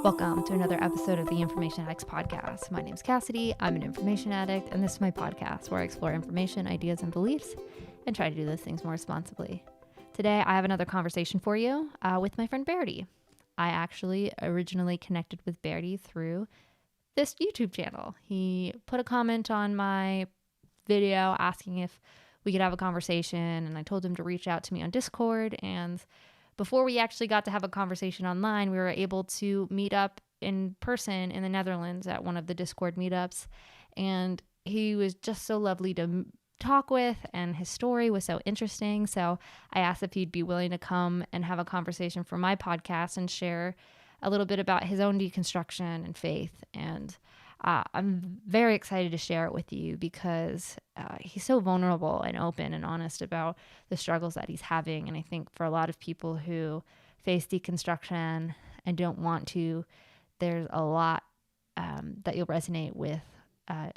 Welcome to another episode of the Information Addicts podcast. My name's Cassidy. I'm an information addict, and this is my podcast where I explore information, ideas, and beliefs and try to do those things more responsibly. Today, I have another conversation for you with my friend Bertie. I actually originally connected with Bertie through this YouTube channel. He put a comment on my video asking if we could have a conversation, and I told him to reach out to me on Discord. And before we actually got to have a conversation online, we were able to meet up in person in the Netherlands at one of the Discord meetups. And he was just so lovely to talk with, and his story was so interesting. So I asked if he'd be willing to come and have a conversation for my podcast and share a little bit about his own deconstruction and faith. And I'm very excited to share it with you because he's so vulnerable and open and honest about the struggles that he's having. And I think for a lot of people who face deconstruction and don't want to, there's a lot that you'll resonate with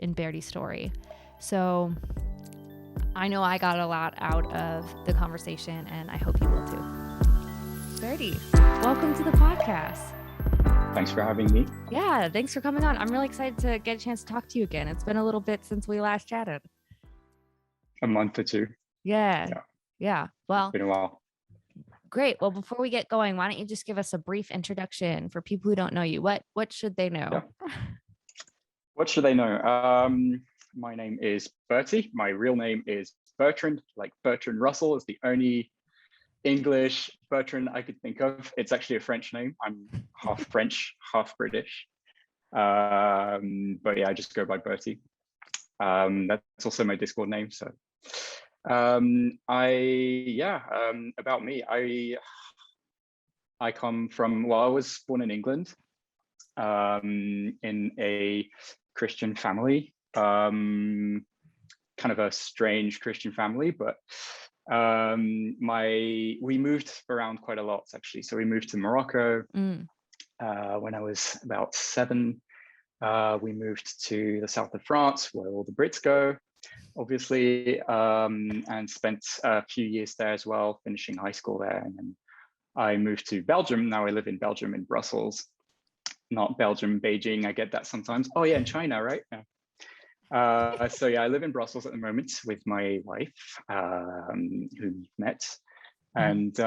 in Bertie's story. So I know I got a lot out of the conversation, and I hope you will too. Bertie, welcome to the podcast. Thanks for having me. Yeah, thanks for coming on. I'm really excited to get a chance to talk to you again. It's been a little bit since we last chatted. A month or two. Yeah. Well, it's been a while. Great. Well, before we get going, why don't you just give us a brief introduction for people who don't know you? What should they know? Yeah. What should they know? My name is Bertie. My real name is Bertrand, like Bertrand Russell is the only English Bertrand I could think of. It's actually a French name. I'm half French, half British. But yeah, I just go by Bertie. That's also my Discord name. So about me. I come from, well, I was born in England in a Christian family, kind of a strange Christian family, but we moved around quite a lot actually. So we moved to Morocco when I was about 7. We moved to the south of France, where all the Brits go, obviously, and spent a few years there as well, finishing high school there. And then I moved to Belgium. Now I live in Belgium, in Brussels, not Belgium, Beijing. I get that sometimes. Oh yeah, in China, right? Yeah. So yeah, I live in Brussels at the moment with my wife, who we've met, and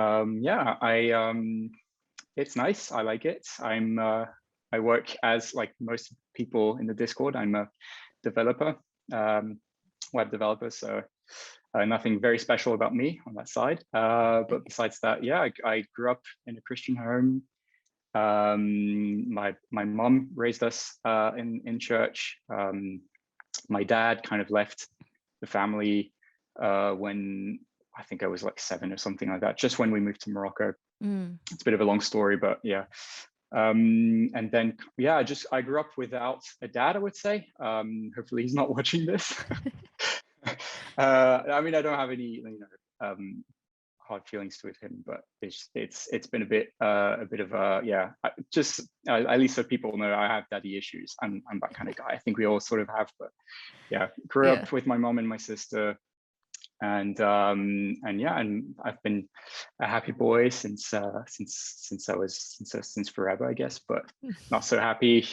it's nice. I like it. I work as, like most people in the Discord, I'm a developer, web developer. So nothing very special about me on that side. But besides that, yeah, I grew up in a Christian home. My mom raised us in church. My dad kind of left the family when I think I was like 7 or something like that, just when we moved to Morocco. It's a bit of a long story, but yeah. And then, yeah, I grew up without a dad, I would say. Hopefully he's not watching this. I mean, I don't have any, hard feelings with him, but it's been a bit of a, yeah, just at least so people know I have daddy issues. I'm that kind of guy. I think we all sort of have, but yeah, grew up with my mom and my sister, and I've been a happy boy since forever, I guess, but not so happy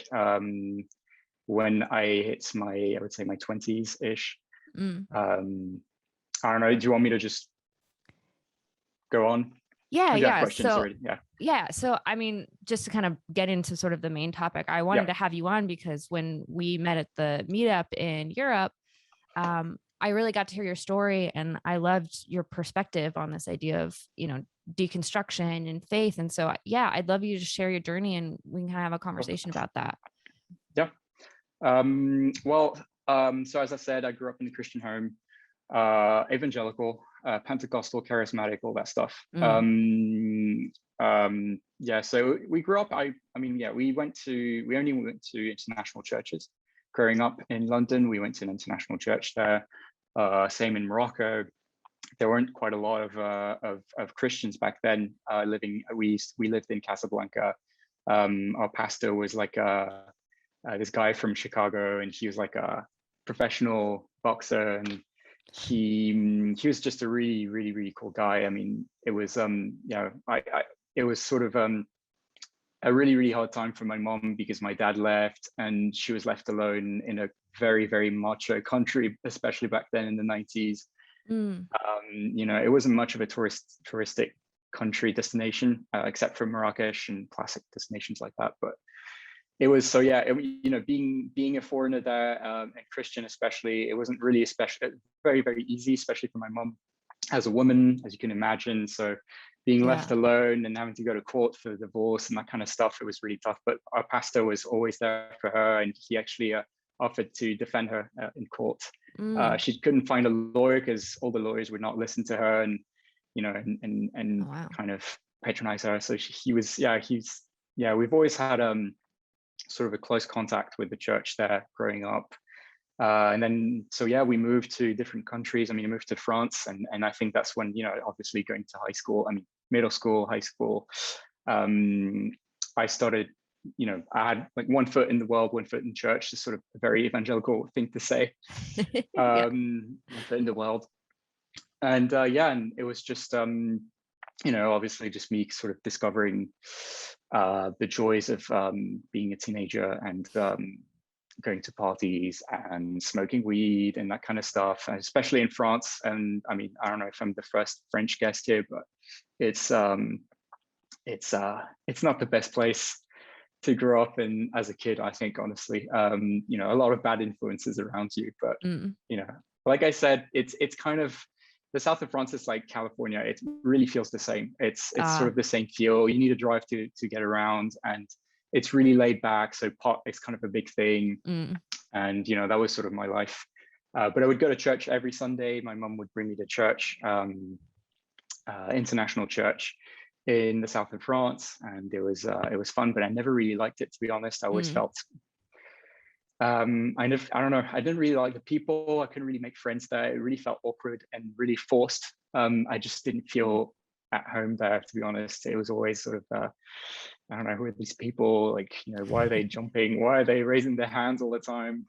when I hit I would say my 20s ish. I don't know, do you want me to just go on? Yeah. So I mean, just to kind of get into sort of the main topic, I wanted to have you on because when we met at the meetup in Europe, I really got to hear your story, and I loved your perspective on this idea of, deconstruction and faith. And so, yeah, I'd love you to share your journey, and we can kind of have a conversation about that. Yeah. So as I said, I grew up in a Christian home, evangelical, Pentecostal, charismatic, all that stuff. So we grew up, we only went to international churches. Growing up in London, we went to an international church there. Same in Morocco. There weren't quite a lot of Christians back then living. We lived in Casablanca. Our pastor was like this guy from Chicago, and he was like a professional boxer, and he was just a really, really, really cool guy. I mean, it was it was sort of a really, really hard time for my mom because my dad left and she was left alone in a very, very macho country, especially back then in the 90s. You know, it wasn't much of a touristic country destination, except for Marrakesh and classic destinations like that. But it was, so yeah, you know, being a foreigner there, and Christian especially, it wasn't really very, very easy, especially for my mom as a woman, as you can imagine. So being left alone and having to go to court for divorce and that kind of stuff, it was really tough. But our pastor was always there for her, and he actually offered to defend her in court. She couldn't find a lawyer because all the lawyers would not listen to her, and you know, and kind of patronize her. So we've always had sort of a close contact with the church there growing up. And then, so yeah, we moved to different countries. I mean, I moved to France, and I think that's when, you know, obviously going to high school, I mean, middle school, high school, I started, you know, I had like one foot in the world, one foot in church, just sort of a very evangelical thing to say, one foot in the world. And and it was just, you know, obviously just me sort of discovering the joys of being a teenager and going to parties and smoking weed and that kind of stuff, and especially in France. And I mean, I don't know if I'm the first French guest here, but it's not the best place to grow up in as a kid, I think, honestly. You know, a lot of bad influences around you, but you know, like I said, it's kind of, the south of France is like California. It really feels the same. It's sort of the same feel. You need to drive to get around, and it's really laid back. So pot is kind of a big thing. And, you know, that was sort of my life. But I would go to church every Sunday. My mum would bring me to church, international church in the south of France. And it was fun, but I never really liked it, to be honest. I always felt, I don't know, I didn't really like the people. I couldn't really make friends there. It really felt awkward and really forced. I just didn't feel at home there, to be honest. It was always sort of, I don't know, who are these people? Like, you know, why are they jumping? Why are they raising their hands all the time?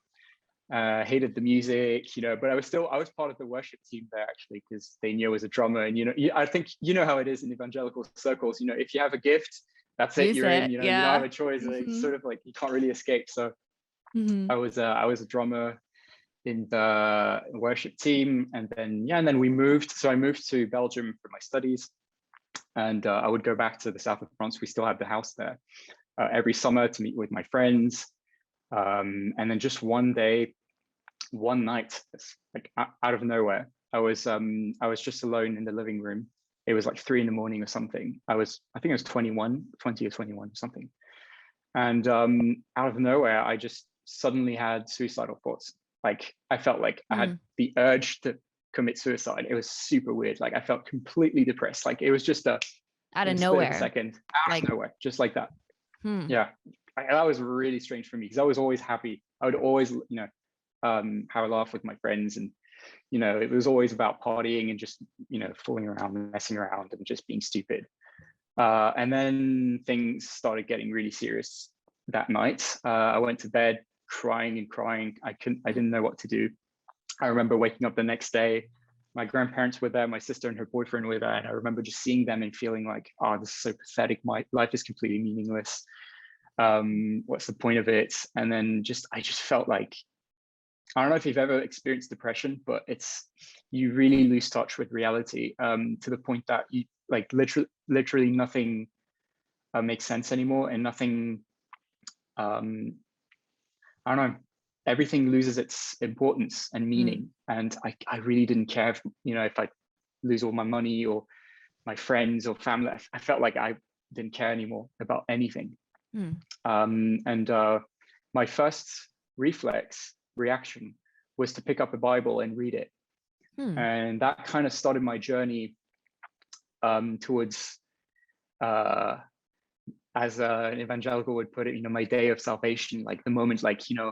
Hated the music, you know, but I was part of the worship team there, actually, because they knew I was a drummer. And, you know, I think, you know how it is in evangelical circles, you know, if you have a gift, that's it, you're in, you know, you don't have a choice. It's sort of like, you can't really escape. So I was a drummer in the worship team. And then we moved. So I moved to Belgium for my studies. And I would go back to the south of France. We still had the house there every summer to meet with my friends. And then just one night, like out of nowhere, I was just alone in the living room. It was like 3 a.m. or something. I think I was 20 or 21 or something. And out of nowhere, I just suddenly had suicidal thoughts. Like I felt like I had the urge to commit suicide. It was super weird. Like I felt completely depressed. Like it was just out of nowhere, out of nowhere, just like that. Yeah, that was really strange for me because I was always happy. I would always, you know, have a laugh with my friends, and you know, it was always about partying and just, you know, fooling around, messing around, and just being stupid. And then things started getting really serious that night. I went to bed crying and crying. I didn't know what to do. I remember waking up the next day, my grandparents were there, my sister and her boyfriend were there, and I remember just seeing them and feeling like, oh, this is so pathetic. My life is completely meaningless. What's the point of it? And then I just felt like, I don't know if you've ever experienced depression, but you really lose touch with reality, to the point that you like literally nothing makes sense anymore, and nothing, I don't know, everything loses its importance and meaning. And I really didn't care if, you know, if I lose all my money or my friends or family. I felt like I didn't care anymore about anything. And my first reaction was to pick up a Bible and read it. And that kind of started my journey towards, as an evangelical would put it, you know, my day of salvation, like the moment, like, you know,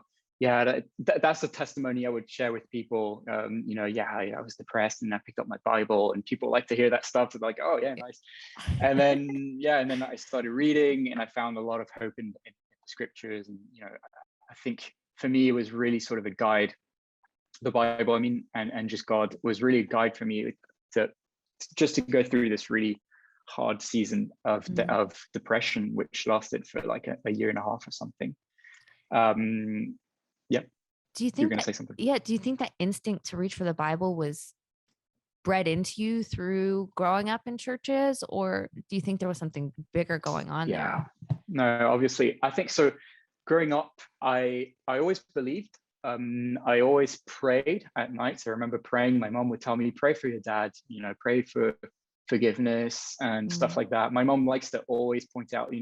that's a testimony I would share with people. You know, I was depressed and I picked up my Bible, and people like to hear that stuff. They're like, oh yeah, nice. And then I started reading, and I found a lot of hope in the scriptures. And, you know, I think for me, it was really sort of a guide. The Bible, I mean, and just God was really a guide for me to go through this really hard season of depression, which lasted for like a year and a half or something. Yeah. Do you think you were going to say something? Yeah. Do you think that instinct to reach for the Bible was bred into you through growing up in churches, or do you think there was something bigger going on there? No, obviously. I think so. Growing up, I always believed. I always prayed at night. I remember praying. My mom would tell me, pray for your dad, pray for forgiveness and stuff like that. My mom likes to always point out,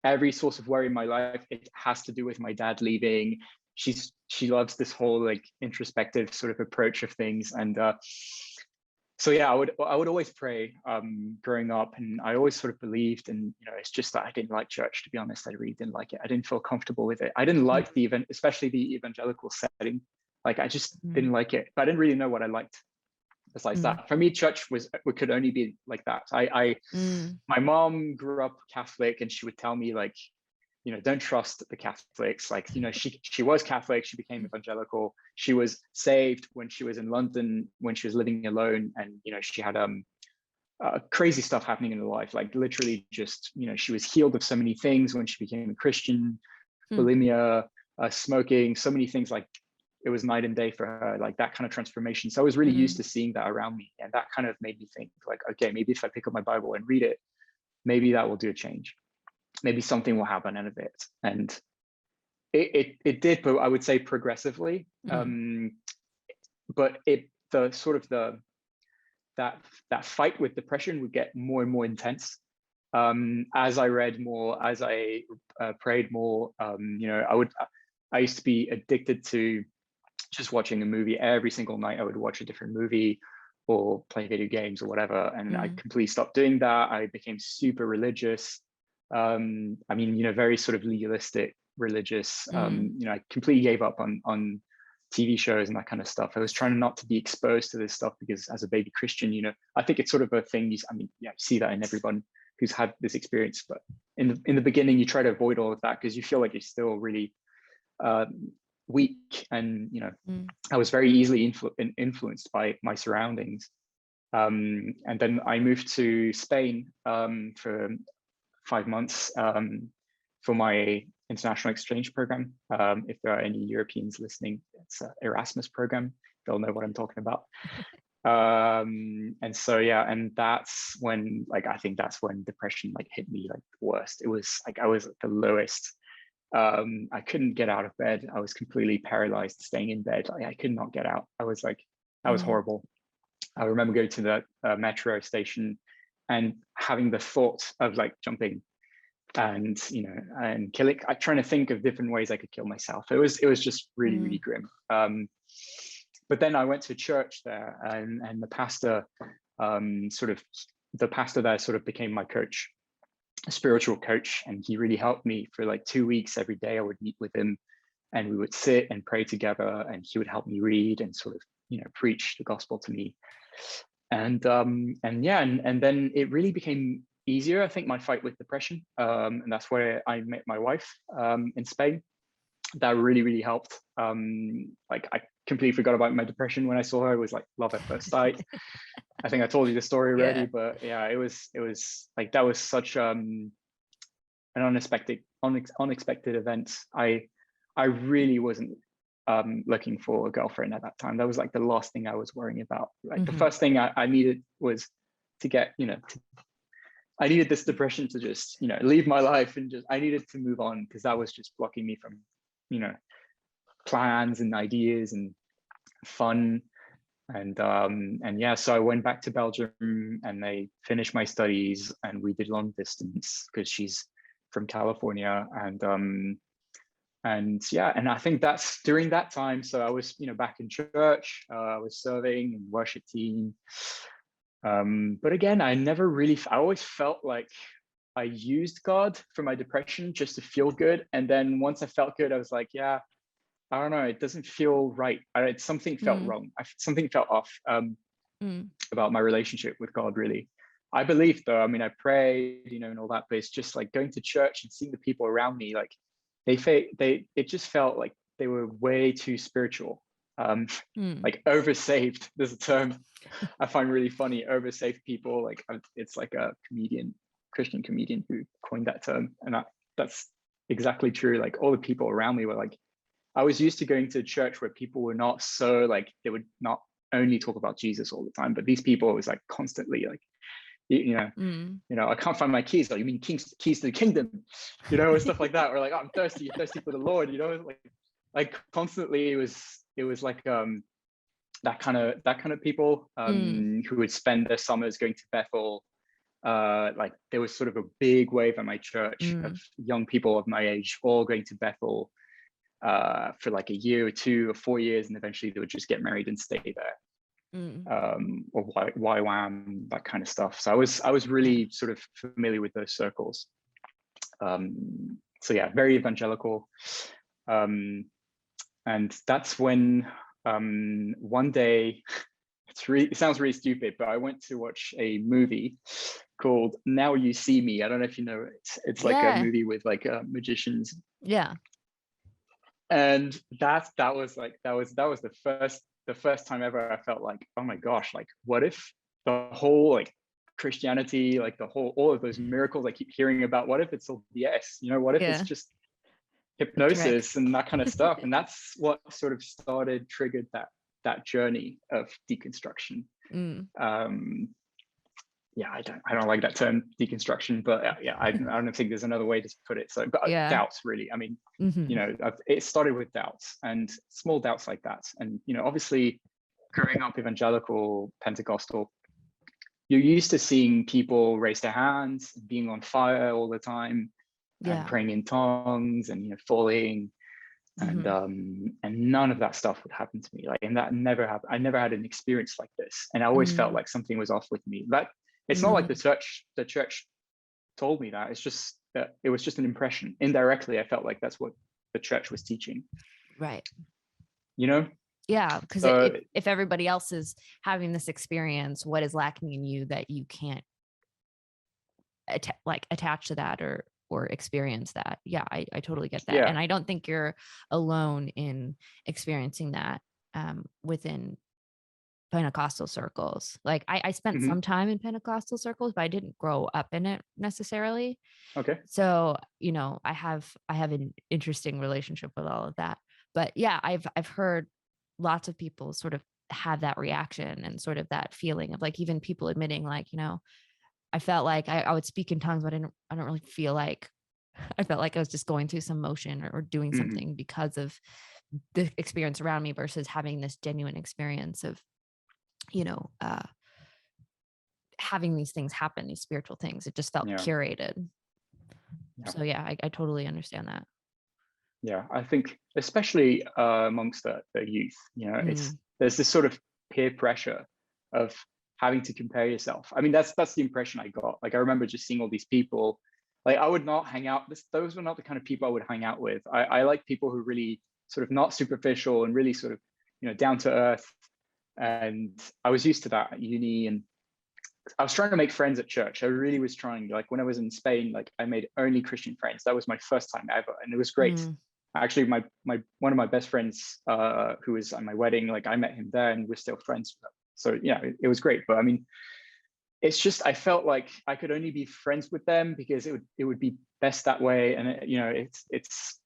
every source of worry in my life, it has to do with my dad leaving. She loves this whole like introspective sort of approach of things. And so yeah, I would always pray growing up, and I always sort of believed. And it's just that I didn't like church, to be honest. I really didn't like it. I didn't feel comfortable with it. I didn't like the event, especially the evangelical setting. Like I just didn't like it. But I didn't really know what I liked besides that. For me, church could only be like that. My mom grew up Catholic, and she would tell me like, don't trust the Catholics. Like, she was Catholic, she became evangelical. She was saved when she was in London, when she was living alone. And, she had crazy stuff happening in her life. Like literally just, she was healed of so many things when she became a Christian, bulimia, smoking, so many things. Like it was night and day for her, like that kind of transformation. So I was really used to seeing that around me. And that kind of made me think like, okay, maybe if I pick up my Bible and read it, maybe that will do a change. Maybe something will happen out of it. And it did, but I would say progressively. But that fight with depression would get more and more intense as I read more, as I prayed more. I used to be addicted to just watching a movie every single night. I would watch a different movie or play video games or whatever, and I completely stopped doing that. I became super religious. Very sort of legalistic, religious. I completely gave up on TV shows and that kind of stuff. I was trying not to be exposed to this stuff because as a baby Christian, I think it's sort of a thing. You see that in everyone who's had this experience. But in the beginning, you try to avoid all of that because you feel like you're still really weak. And I was very easily influenced by my surroundings. And then I moved to Spain for 5 months for my international exchange program. If there are any Europeans listening, it's an Erasmus program. They'll know what I'm talking about. And so, and that's when, I think that's when depression hit me the worst. It was I was at the lowest. I couldn't get out of bed. I was completely paralyzed staying in bed. I could not get out. I was that was horrible. I remember going to the metro station and having the thought of jumping and and killing. I'm trying to think of different ways I could kill myself. It was just really, really grim. But then I went to church there, and the pastor the pastor there sort of became my coach, a spiritual coach, and he really helped me for 2 weeks. Every day I would meet with him, and we would sit and pray together, and he would help me read and sort of preach the gospel to me. And then it really became easier, I think, my fight with depression. And that's where I met my wife in Spain. That really, really helped. I completely forgot about my depression when I saw her. It was love at first sight. I think I told you the story already, but yeah, it was that was such an unexpected event. I really wasn't looking for a girlfriend at that time. That was the last thing I was worrying about. The first thing I needed was to get, I needed this depression to just, leave my life, and I needed to move on, because that was just blocking me from, plans and ideas and fun. And yeah, so I went back to Belgium, and I finished my studies, and we did long distance because she's from California. And yeah, and I think that's during that time. So I was, back in church, I was serving in worship team. But again, I always felt like I used God for my depression just to feel good. And then once I felt good, I was like, yeah, I don't know, it doesn't feel right. Something felt wrong. Something felt off about my relationship with God, really. I believed, though. I prayed, and all that, but it's just going to church and seeing the people around me, it just felt like they were way too spiritual. like oversaved. There's a term I find really funny, oversaved people. Like it's like a Christian comedian who coined that term. And that's exactly true. Like all the people around me were like, I was used to going to church where people were not so like, they would not only talk about Jesus all the time, but these people was like constantly like, you know, I can't find my keys. Like, you mean keys to the kingdom, you know, and stuff like that. Or like, oh, I'm thirsty for the Lord, you know, like constantly it was like that kind of people who would spend their summers going to Bethel. Like there was sort of a big wave at my church of young people of my age all going to Bethel for like a year or 2 or 4 years, and eventually they would just get married and stay there. Or YWAM, that kind of stuff. So I was really sort of familiar with those circles. So yeah, very evangelical. And that's when one day, it sounds really stupid, but I went to watch a movie called Now You See Me. I don't know if you know it. It's like a movie with like magicians. Yeah. And that was the first time ever I felt like, oh my gosh, like what if the whole like Christianity, like all of those miracles I keep hearing about, what if it's all BS? You know, what if it's just hypnosis and that kind of stuff? And that's what sort of triggered that journey of deconstruction. Yeah, I don't like that term deconstruction, but yeah, I don't think there's another way to put it. So, but doubts, really. I mean, you know, it started with doubts and small doubts like that. And, you know, obviously growing up evangelical, Pentecostal, you're used to seeing people raise their hands, being on fire all the time, and praying in tongues and, you know, falling. And none of that stuff would happen to me. Like, and that never happened. I never had an experience like this. And I always felt like something was off with me. But it's not like the church told me that. It's just that it was just an impression. Indirectly, I felt like that's what the church was teaching. Right. You know? Yeah, because if everybody else is having this experience, what is lacking in you that you can't attach to that or experience that? Yeah, I totally get that. Yeah. And I don't think you're alone in experiencing that within Pentecostal circles. Like I spent some time in Pentecostal circles, but I didn't grow up in it necessarily. Okay. So, you know, I have an interesting relationship with all of that. But yeah, I've heard lots of people sort of have that reaction and sort of that feeling of like, even people admitting like, you know, I felt like I would speak in tongues, but I don't really feel like, I felt like I was just going through some motion or doing something because of the experience around me versus having this genuine experience of, you know, having these things happen, these spiritual things. It just felt curated. So yeah, I totally understand that. Yeah, I think especially amongst the youth, you know, there's this sort of peer pressure of having to compare yourself. I mean, that's the impression I got. Like I remember just seeing all these people. Like I would not hang out. Those were not the kind of people I would hang out with. I like people who really sort of not superficial and really sort of, you know, down to earth. And I was used to that at uni, and I was trying to make friends at church. I really was trying. Like when I was in Spain, like I made only Christian friends. That was my first time ever, and it was great. Actually, my one of my best friends, who was at my wedding, like I met him there, and we're still friends. So yeah, it was great. But I mean, it's just I felt like I could only be friends with them because it would be best that way. And you know, it's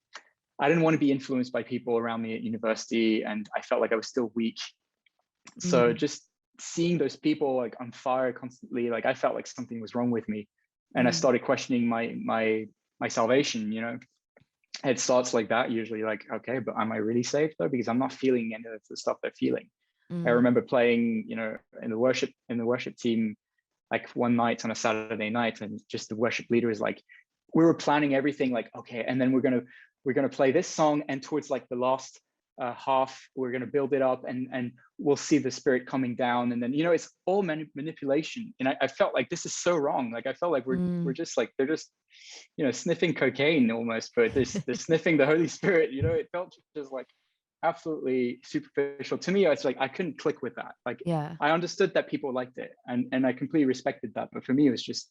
I didn't want to be influenced by people around me at university, and I felt like I was still weak. So just seeing those people like on fire constantly, like I felt like something was wrong with me, and I started questioning my salvation. You know, it starts like that usually. Like, okay, but am I really saved though? Because I'm not feeling any of the stuff they're feeling. I remember playing, you know, in the worship team, like one night on a Saturday night, and just the worship leader is like, we were planning everything, like, okay, and then we're gonna play this song, and towards like the last half, we're gonna build it up, and we'll see the Spirit coming down, and then, you know, it's all manipulation, and I felt like this is so wrong. Like I felt like we're just like, they're just, you know, sniffing cocaine almost, but they're sniffing the Holy Spirit. You know, it felt just like absolutely superficial to me. It's like I couldn't click with that. Like I understood that people liked it, and I completely respected that, but for me it was just,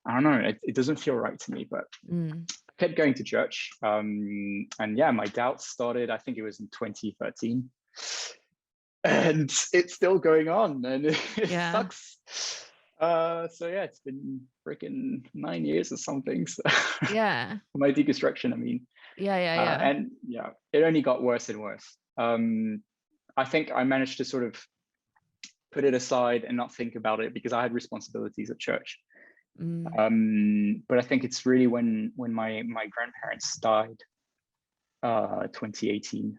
I don't know, it doesn't feel right to me. But I kept going to church, and yeah, my doubts started, I think it was in 2013, and it's still going on, and it Yeah. sucks. So yeah, it's been freaking 9 years or something. So Yeah. my deconstruction, I mean, Yeah. and yeah, it only got worse and worse. I think I managed to sort of put it aside and not think about it because I had responsibilities at church. But I think it's really when my grandparents died, 2018,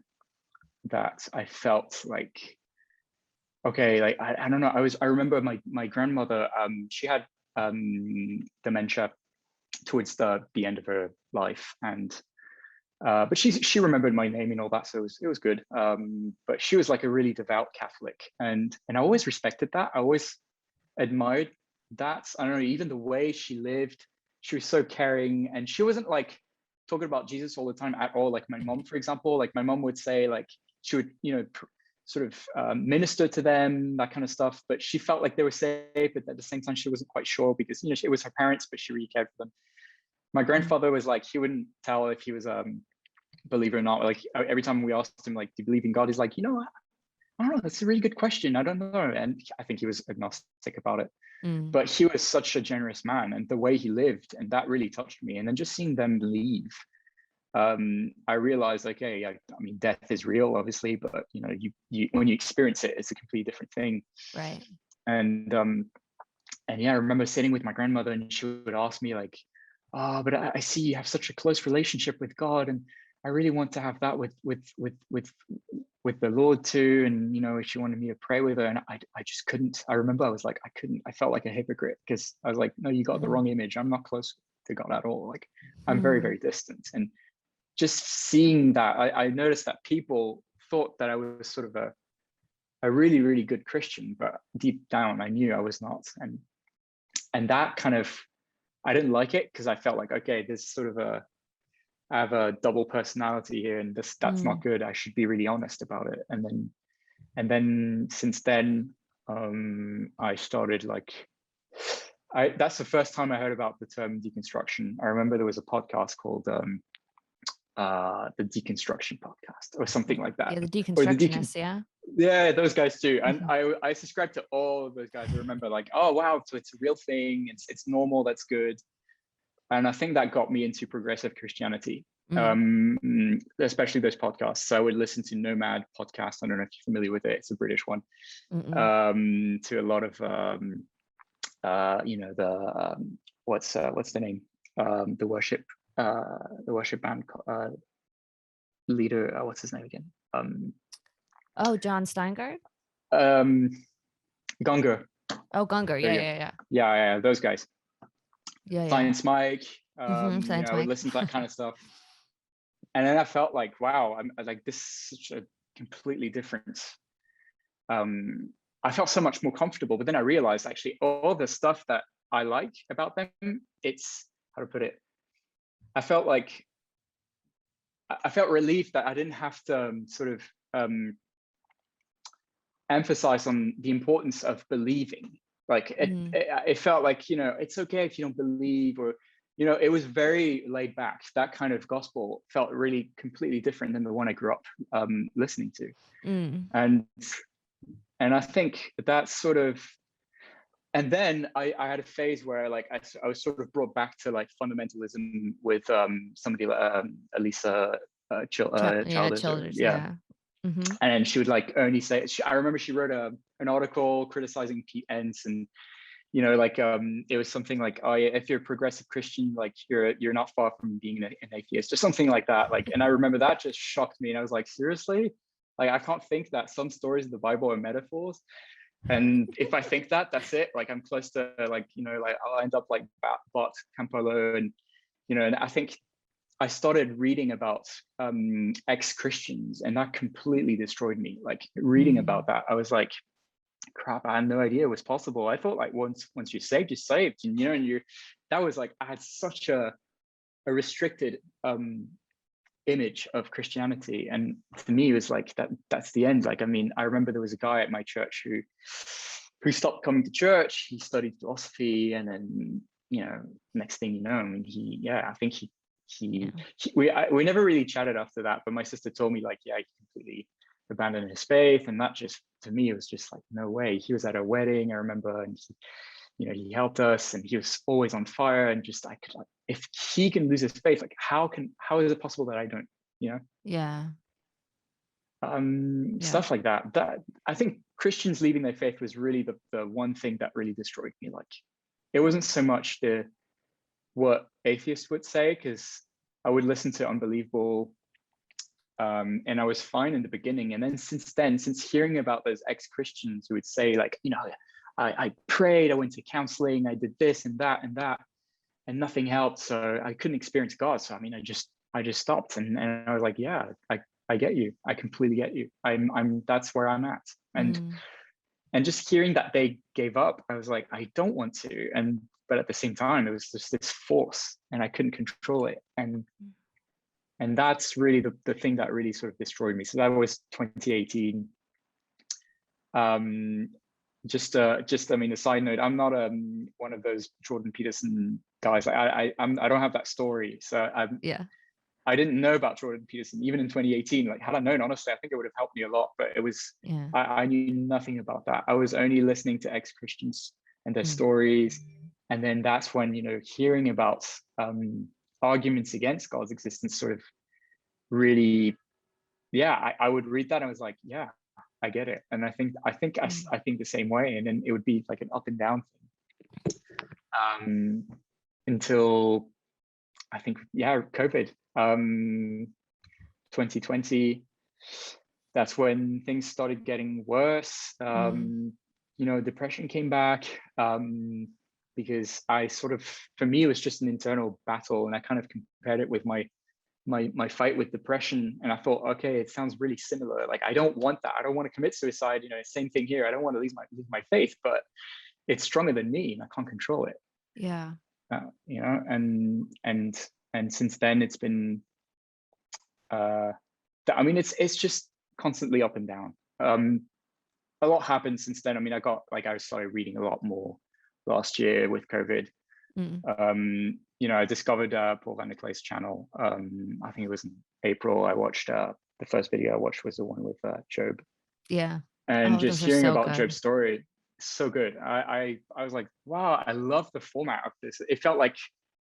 that I felt like, okay, like I don't know. I remember my grandmother, she had dementia towards the end of her life, and but she remembered my name and all that, so it was good. But she was like a really devout Catholic, and I always respected that. I always admired that. I don't know, even the way she lived, she was so caring, and she wasn't like talking about Jesus all the time at all. Like my mom, for example, like my mom would say, like she would, sort of minister to them, that kind of stuff. But she felt like they were safe, but at the same time, she wasn't quite sure because it was her parents, but she really cared for them. My grandfather was like, he wouldn't tell if he was believer or not. Like every time we asked him, like, do you believe in God? He's like, I don't know. That's a really good question. I don't know. And I think he was agnostic about it. But he was such a generous man, and the way he lived, and that really touched me. And then just seeing them leave, I realized, okay, I mean, death is real, obviously, but you when you experience it, it's a completely different thing. Right. And yeah, I remember sitting with my grandmother, and she would ask me like, "Oh, but I see you have such a close relationship with God, and I really want to have that with the Lord too." And she wanted me to pray with her, and I just couldn't. I remember I was like, I couldn't. I felt like a hypocrite because I was like, no, you got the wrong image. I'm not close to God at all. Like I'm very, very distant. And just seeing that, I noticed that people thought that I was sort of a really, really good Christian, but deep down I knew I was not. And that kind of, I didn't like it because I felt like, okay, there's sort of I have a double personality here, and that's not good. I should be really honest about it. And then since then, I started like, that's the first time I heard about the term deconstruction. I remember there was a podcast called the Deconstruction podcast or something like that. Yeah, the Or deconstructionists, yeah, those guys too. And I subscribe to all of those guys. I remember like, oh wow, so it's a real thing. It's normal. That's good. And I think that got me into progressive Christianity, especially those podcasts. So I would listen to Nomad podcast. I don't know if you're familiar with it. It's a British one. To a lot of, what's the name? The worship band leader. What's his name again? John Steingart. Gungor. Oh, Gungor. Yeah. Those guys. Yeah. Science Mike. Science I would Mike. listen to that kind of stuff. And then I felt like, wow, I'm like, this is such a completely different. I felt so much more comfortable, but then I realized actually all the stuff that I like about them, it's, how to put it, I felt relieved that I didn't have to sort of emphasize on the importance of believing. Like it felt like, it's okay if you don't believe, or it was very laid back. That kind of gospel felt really completely different than the one I grew up listening to. And I think that's sort of, and then I had a phase where like I was sort of brought back to like fundamentalism with somebody Elisa Childers. And she would like only say, I remember she wrote an article criticizing Pete Entz, and it was something like, oh yeah, if you're a progressive Christian, like you're not far from being an atheist or something like that. Like, and I remember that just shocked me, and I was like, seriously? Like, I can't think that some stories of the Bible are metaphors. And if I think that, that's it. Like, I'm close to like I'll end up like Bart Campolo, and and I think I started reading about ex-Christians, and that completely destroyed me. Like reading about that, I was like, crap, I had no idea it was possible. I thought like once you're saved, you're saved, and that was like, I had such a restricted image of Christianity, and to me it was like that's the end. Like, I mean, I remember there was a guy at my church who stopped coming to church. He studied philosophy, and then next thing you know, I mean, I think we never really chatted after that, but my sister told me like, yeah, he completely abandon his faith. And that just, to me, it was just like, no way. He was at a wedding, I remember, and he helped us, and he was always on fire. And just, I could, like, if he can lose his faith, like how is it possible that I don't, Yeah. stuff like that. That, I think Christians leaving their faith was really the one thing that really destroyed me. Like, it wasn't so much what atheists would say, because I would listen to Unbelievable, and I was fine in the beginning. And then since hearing about those ex-Christians who would say, like, I prayed, I went to counseling, I did this and that, and nothing helped, so I couldn't experience God. So I mean, I just stopped, and I was like, yeah, I get you. I completely get you. That's where I'm at. And just hearing that they gave up, I was like, I don't want to. But at the same time, it was just this force, and I couldn't control it. And that's really the thing that really sort of destroyed me. So that was 2018. I mean, a side note, I'm not one of those Jordan Peterson guys. I don't have that story. So I didn't know about Jordan Peterson even in 2018. Like, had I known, honestly, I think it would have helped me a lot. But it was, I knew nothing about that. I was only listening to ex-Christians and their stories. And then that's when, hearing about arguments against God's existence sort of really, I would read that and I was like, yeah, I get it. And I think the same way. And then it would be like an up and down thing until I think, COVID, 2020. That's when things started getting worse. Depression came back, because I sort of, for me, it was just an internal battle, and I kind of compared it with my fight with depression, and I thought, okay, it sounds really similar. Like, I don't want that. I don't want to commit suicide. Same thing here. I don't want to lose my faith, but it's stronger than me, and I can't control it. Yeah. And since then, it's been, I mean, it's just constantly up and down. A lot happened since then. I mean, I started reading a lot more last year with COVID. I discovered Paul Van der Klee's channel. I think it was in April. I watched the first video I watched was the one with Job. Yeah. And just hearing about Job's story, so good. I was like, wow, I love the format of this. It felt like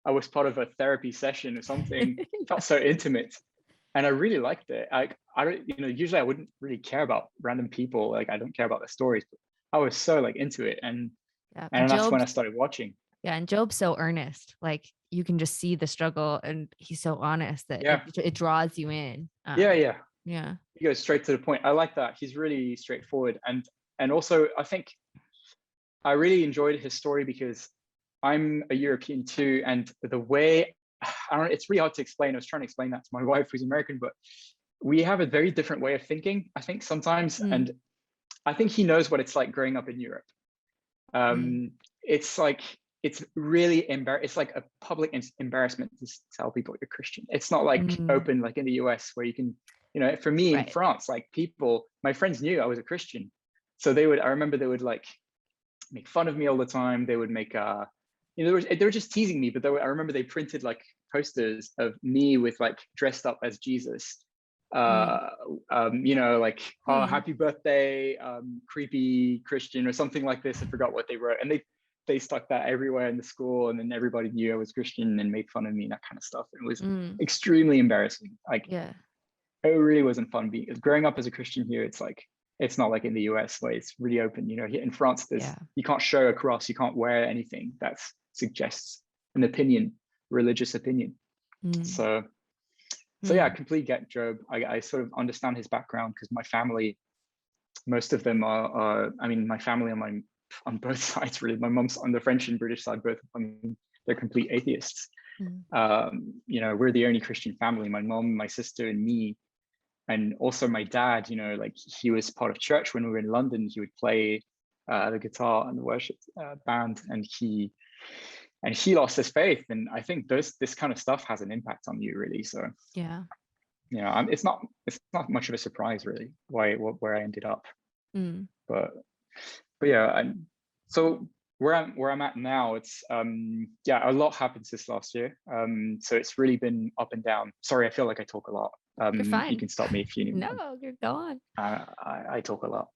I was part of a therapy session or something. It felt so intimate, and I really liked it. Usually I wouldn't really care about random people. Like, I don't care about their stories, but I was so like into it, and that's when I started watching. Yeah, and Job's so earnest. Like, you can just see the struggle, and he's so honest that it draws you in. Yeah. He goes straight to the point. I like that. He's really straightforward, and also I think I really enjoyed his story because I'm a European too, and the way, it's really hard to explain. I was trying to explain that to my wife, who's American, but we have a very different way of thinking, I think, sometimes. And I think he knows what it's like growing up in Europe. It's like, it's really it's like a public embarrassment to tell people you're Christian. It's not like open like in the US, where you can, for me in France, like my friends knew I was a Christian. So I remember they would like make fun of me all the time. They would make they were just teasing me, but I remember they printed like posters of me with like dressed up as Jesus. Like, oh, happy birthday, creepy Christian, or something like this. I forgot what they wrote. And they stuck that everywhere in the school, and then everybody knew I was Christian and made fun of me and that kind of stuff. It was extremely embarrassing. Like, it really wasn't fun growing up as a Christian here. It's like, it's not like in the US where it's really open. Here in France, you can't show a cross, you can't wear anything that suggests an opinion, religious opinion. So yeah, I completely get Job. I sort of understand his background, because my family, most of them are I mean, my family on both sides, really. My mom's on the French and British side, both of them, they're complete atheists. We're the only Christian family, my mom, my sister, and me. And also my dad, like, he was part of church when we were in London. He would play the guitar and the worship band, and he lost his faith. And I think this kind of stuff has an impact on you, really. So it's not much of a surprise, really, where I ended up. But yeah, so where I'm at now, it's a lot happened since last year. So it's really been up and down. Sorry, I feel like I talk a lot. You're fine. You can stop me if you need. No, you're go on. I talk a lot.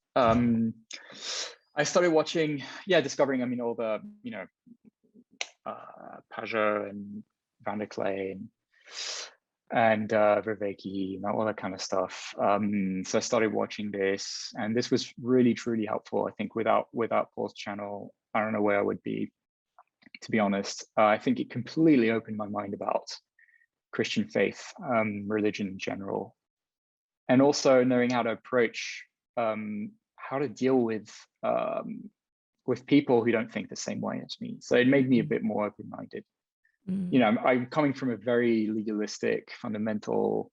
I started watching, discovering, I mean, all the, Pajot and Van der Klee and Vervaeke and all that kind of stuff. So I started watching this, and this was really, truly helpful. I think without Paul's channel, I don't know where I would be, to be honest. I think it completely opened my mind about Christian faith, religion in general, and also knowing how to approach, how to deal with people who don't think the same way as me. So it made me a bit more open-minded. I'm coming from a very legalistic, fundamental.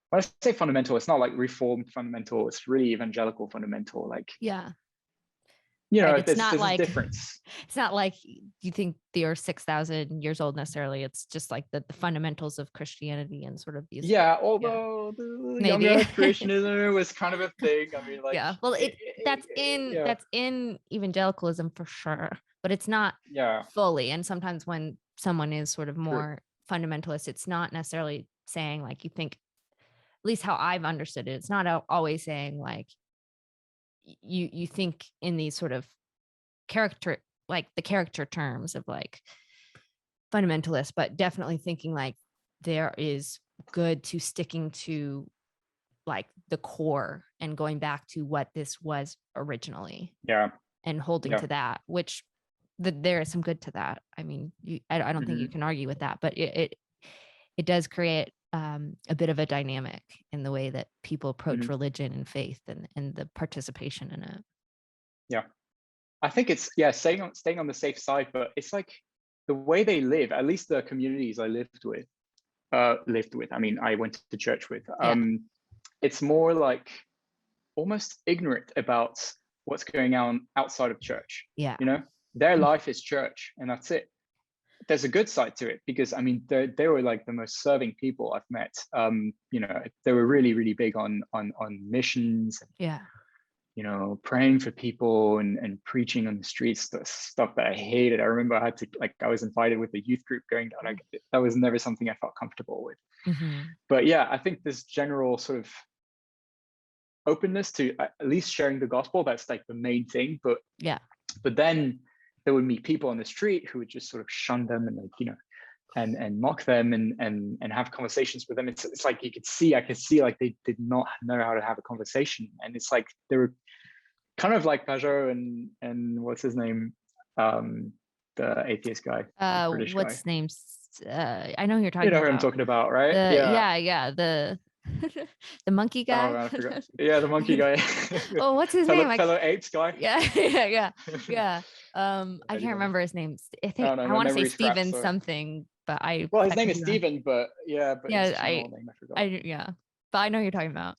When I say fundamental, it's not like reformed fundamental. It's really evangelical fundamental. Like, right. there's a difference. It's not like you think they are 6,000 years old necessarily. It's just like the fundamentals of Christianity and sort of these. Although the young earth creationism was kind of a thing. I mean, like, well, that's in evangelicalism for sure, but it's not fully. And sometimes when someone is sort of more fundamentalist, it's not necessarily saying like, you think, at least how I've understood it, it's not always saying like you think in these sort of character, like the character terms of like fundamentalist, but definitely thinking like there is good to sticking to like the core and going back to what this was originally, and holding to that, which there is some good to that. I mean, I don't think you can argue with that, but it does create a bit of a dynamic in the way that people approach religion and faith and the participation in it. I think it's staying on the safe side, but it's like the way they live, at least the communities I lived with. I mean, I went to church with. It's more like almost ignorant about what's going on outside of church. Their life is church, and that's it. There's a good side to it, because I mean, they were like the most serving people I've met. They were really, really big on missions. Praying for people and preaching on the streets, the stuff that I hated. I remember I was invited with a youth group going down. That was never something I felt comfortable with. But I think this general sort of openness to at least sharing the gospel, that's like the main thing. But then there would meet people on the street who would just sort of shun them and like, and mock them and have conversations with them. It's like I could see like they did not know how to have a conversation. And it's like they were kind of like Pajot and what's his name? The atheist guy. The British what's guy. his name? I know who you're talking about. You know who I'm talking about, right? The the monkey guy. Oh, I forgot. The monkey guy. Oh, what's his name? Fellow apes guy. Yeah. I can't remember his name. I think I want to say Steven something, but his name is Steven, but his channel name, I forgot. But I know who you're talking about.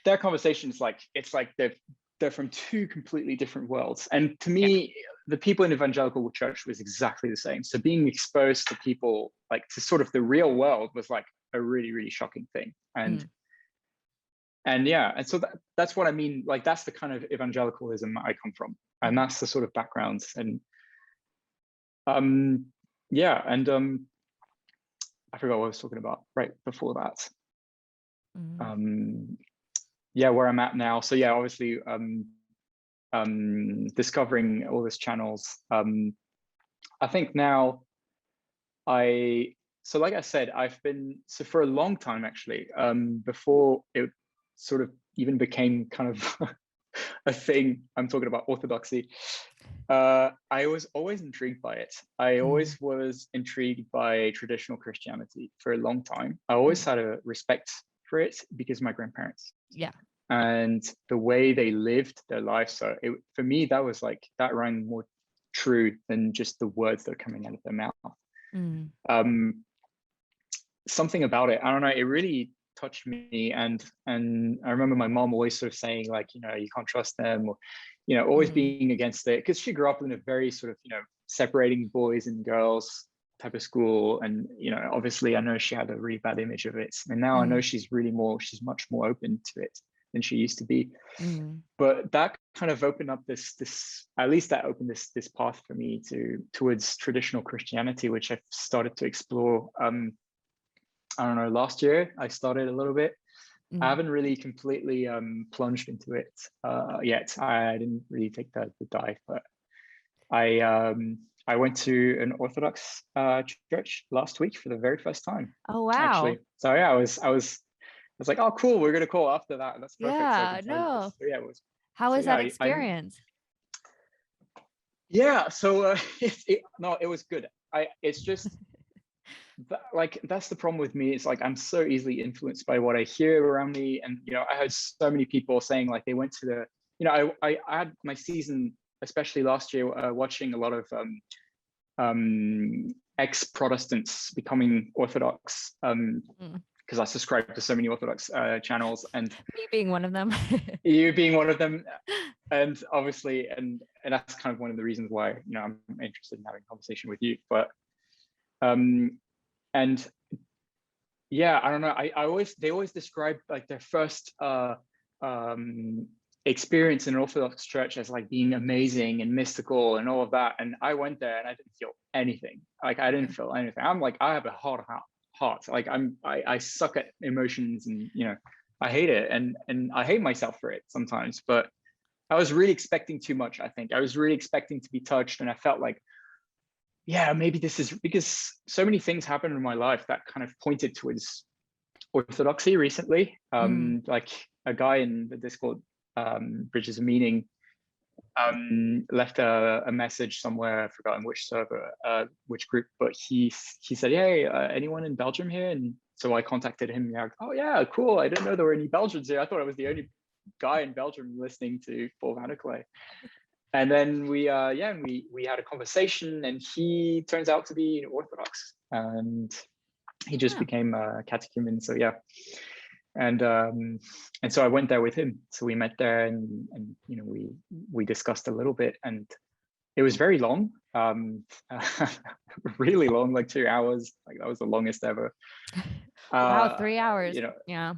Their conversation is like, it's like they're from two completely different worlds. And to me, the people in evangelical church was exactly the same. So being exposed to people, like to sort of the real world, was like a really, really shocking thing. And so that's what I mean. Like, that's the kind of evangelicalism I come from, and that's the sort of background. And I forgot what I was talking about right before that. Where I'm at now. So obviously discovering all these channels. I think now like I said, for a long time actually, before it sort of even became kind of a thing. I'm talking about orthodoxy. I was always intrigued by it. I always was intrigued by traditional Christianity for a long time. I always had a respect for it because of my grandparents. And the way they lived their life. So for me, that was like, that rang more true than just the words that are coming out of their mouth. Something about it, I don't know, it really touched me. And I remember my mom always sort of saying like, you can't trust them, or, always being against it, because she grew up in a very sort of, separating boys and girls type of school. And, obviously I know she had a really bad image of it. And now I know she's much more open to it than she used to be. But that kind of opened up this path for me towards traditional Christianity, which I've started to explore. I don't know, last year I started a little bit. Mm. I haven't really completely plunged into it yet. I didn't really take the dive, but I went to an Orthodox church last week for the very first time. Oh, wow. Actually, so yeah, I was like, oh, cool, we're gonna call after that. That's perfect. So I Yeah, can tell you this. no. So yeah, it was. How So was yeah, that experience? yeah. So no, it was good. It's just like that's the problem with me. It's like I'm so easily influenced by what I hear around me, and I heard so many people saying like they went to the. I had my season, especially last year, watching a lot of ex-Protestants becoming Orthodox. Because I subscribe to so many Orthodox channels, and me being one of them. you being one of them, and obviously, and that's kind of one of the reasons why I'm interested in having a conversation with you. But and yeah, I don't know. They always describe like their first experience in an Orthodox church as like being amazing and mystical and all of that. And I went there and I didn't feel anything. Like I didn't feel anything. I'm like, I have a hard heart. Like I suck at emotions, and I hate it, and I hate myself for it sometimes. But I was really expecting too much. I think I was really expecting to be touched, and I felt like, yeah, maybe this is because so many things happened in my life that kind of pointed towards orthodoxy recently. Like a guy in the Discord, Bridges of Meaning, left a message somewhere, I've forgotten which server, which group, but he said, hey, anyone in Belgium here? And so I contacted him. Like, oh yeah, cool. I didn't know there were any Belgians here. I thought I was the only guy in Belgium listening to Paul Van der Klee. And then we had a conversation, and he turns out to be Orthodox, and he just became a catechumen. So yeah, and so I went there with him. So we met there, and we discussed a little bit, and it was very long, really long, like 2 hours. Like that was the longest ever. Wow, 3 hours. Yeah.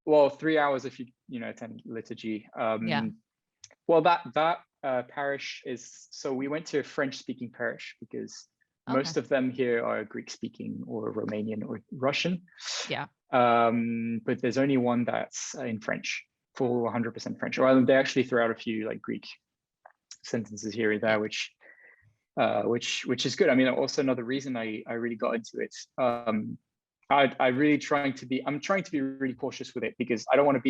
Well, 3 hours if you attend liturgy. Yeah. Well, that parish is, so we went to a French-speaking parish because most of them here are Greek-speaking or Romanian or Russian. Yeah. But there's only one that's in French, full 100% French. Well, they actually throw out a few like Greek sentences here and there, which is good. I mean, also another reason I really got into it. I'm trying to be really cautious with it, because I don't want it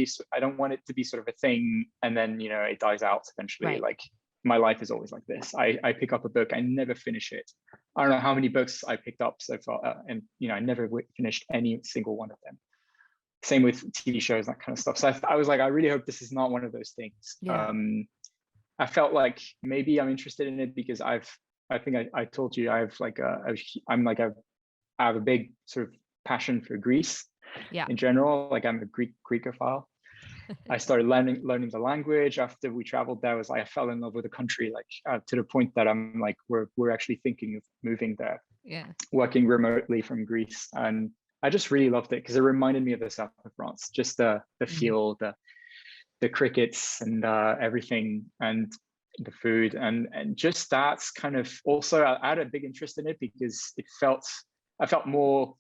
to be sort of a thing and then it dies out eventually. Right. Like my life is always like this. I pick up a book, I never finish it. I don't know how many books I picked up so far, and I never finished any single one of them. Same with TV shows, that kind of stuff. So I was like, I really hope this is not one of those things. Yeah. I felt like maybe I'm interested in it because I think I told you I have a big sort of passion for Greece in general. Like I'm a Greekophile. I started learning the language after we traveled there. I fell in love with the country, like to the point that I'm like, we're actually thinking of moving there, working remotely from Greece. And I just really loved it because it reminded me of the south of France, just the feel, the crickets and everything, and the food, and just that's kind of also, I had a big interest in it because I felt more,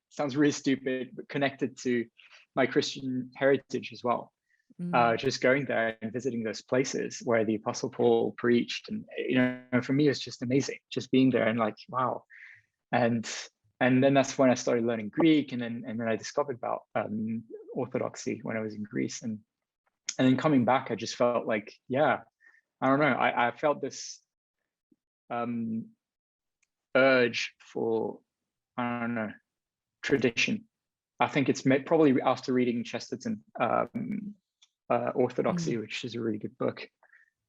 sounds really stupid, but connected to my Christian heritage as well. Just going there and visiting those places where the Apostle Paul preached, and for me it's just amazing, just being there and like, wow. And then that's when I started learning Greek, and then I discovered about Orthodoxy when I was in Greece, and then coming back, I just felt like, yeah, I don't know, I felt this urge for, I don't know, tradition. I think it's probably after reading Chesterton, Orthodoxy, which is a really good book.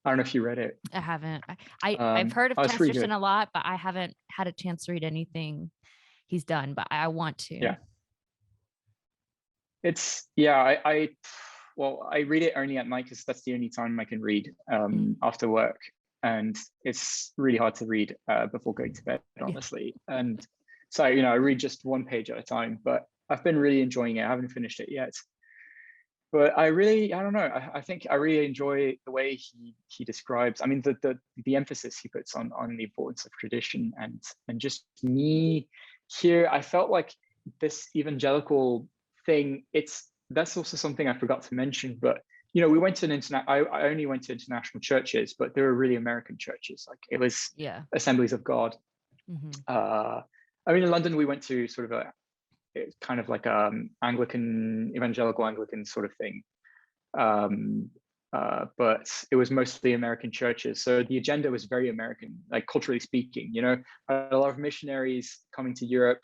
I don't know if you read it. I haven't. I've heard of Chesterton a lot, but I haven't had a chance to read anything he's done, but I want to. Yeah. It's, yeah, I read it only at night because that's the only time I can read after work. And it's really hard to read before going to bed, honestly. And so, I read just one page at a time, but I've been really enjoying it. I haven't finished it yet. But I don't know. I think I really enjoy the way he describes, I mean, the emphasis he puts on the importance of tradition, and just me here, I felt like this evangelical thing, that's also something I forgot to mention, but we went to I only went to international churches, but they were really American churches. Like it was Assemblies of God. I mean, in London, we went to sort of it's kind of like Anglican, evangelical Anglican sort of thing. But it was mostly American churches. So the agenda was very American, like culturally speaking. A lot of missionaries coming to Europe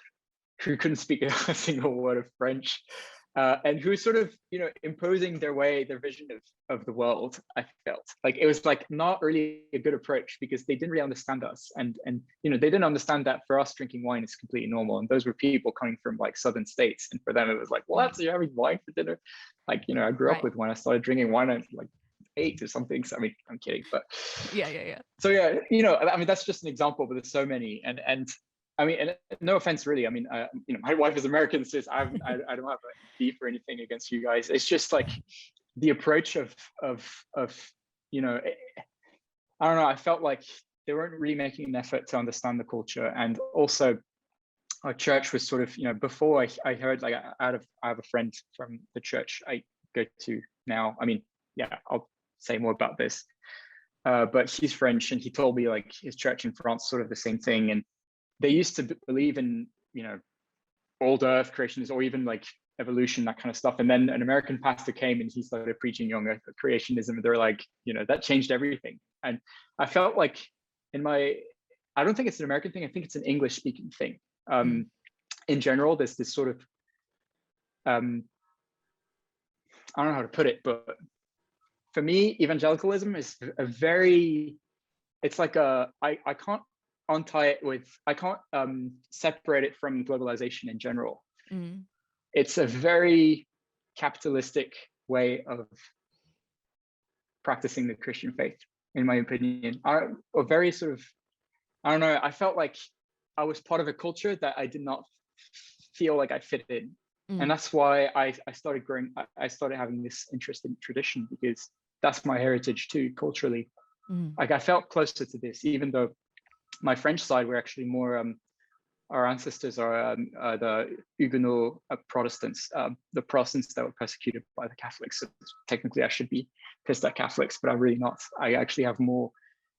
who couldn't speak a single word of French, and who sort of, imposing their vision of the world. I felt like it was like not really a good approach, because they didn't really understand us, and they didn't understand that for us drinking wine is completely normal, and those were people coming from like southern states, and for them it was like, what? So you're having wine for dinner? Like, I grew up with wine. I started drinking wine at like 8 or something. So I mean, I'm kidding, but yeah. So yeah, I mean, that's just an example, but there's so many, and I mean, and no offense, really. I mean, my wife is American, so I don't have a beef or anything against you guys. It's just like the approach of I don't know. I felt like they weren't really making an effort to understand the culture, and also our church was sort of, before I heard, like, I have a friend from the church I go to now. I mean, yeah, I'll say more about this, but he's French, and he told me like his church in France sort of the same thing, and they used to believe in, old earth creationism, or even like evolution, that kind of stuff. And then an American pastor came and he started preaching young earth creationism. And they're like, that changed everything. And I felt like I don't think it's an American thing. I think it's an English speaking thing. In general, there's this sort of, I don't know how to put it, but for me, evangelicalism is it's like I can't untie it I can't separate it from globalization in general. It's a very capitalistic way of practicing the Christian faith, in my opinion. Or very sort of, I don't know, I felt like I was part of a culture that I did not feel like I fit in. And that's why I started having this interest in tradition, because that's my heritage too, culturally. Like I felt closer to this, even though my French side were actually more, our ancestors are the Huguenot Protestants, the Protestants that were persecuted by the Catholics. So technically I should be pissed at Catholics, but I'm really not. I actually have more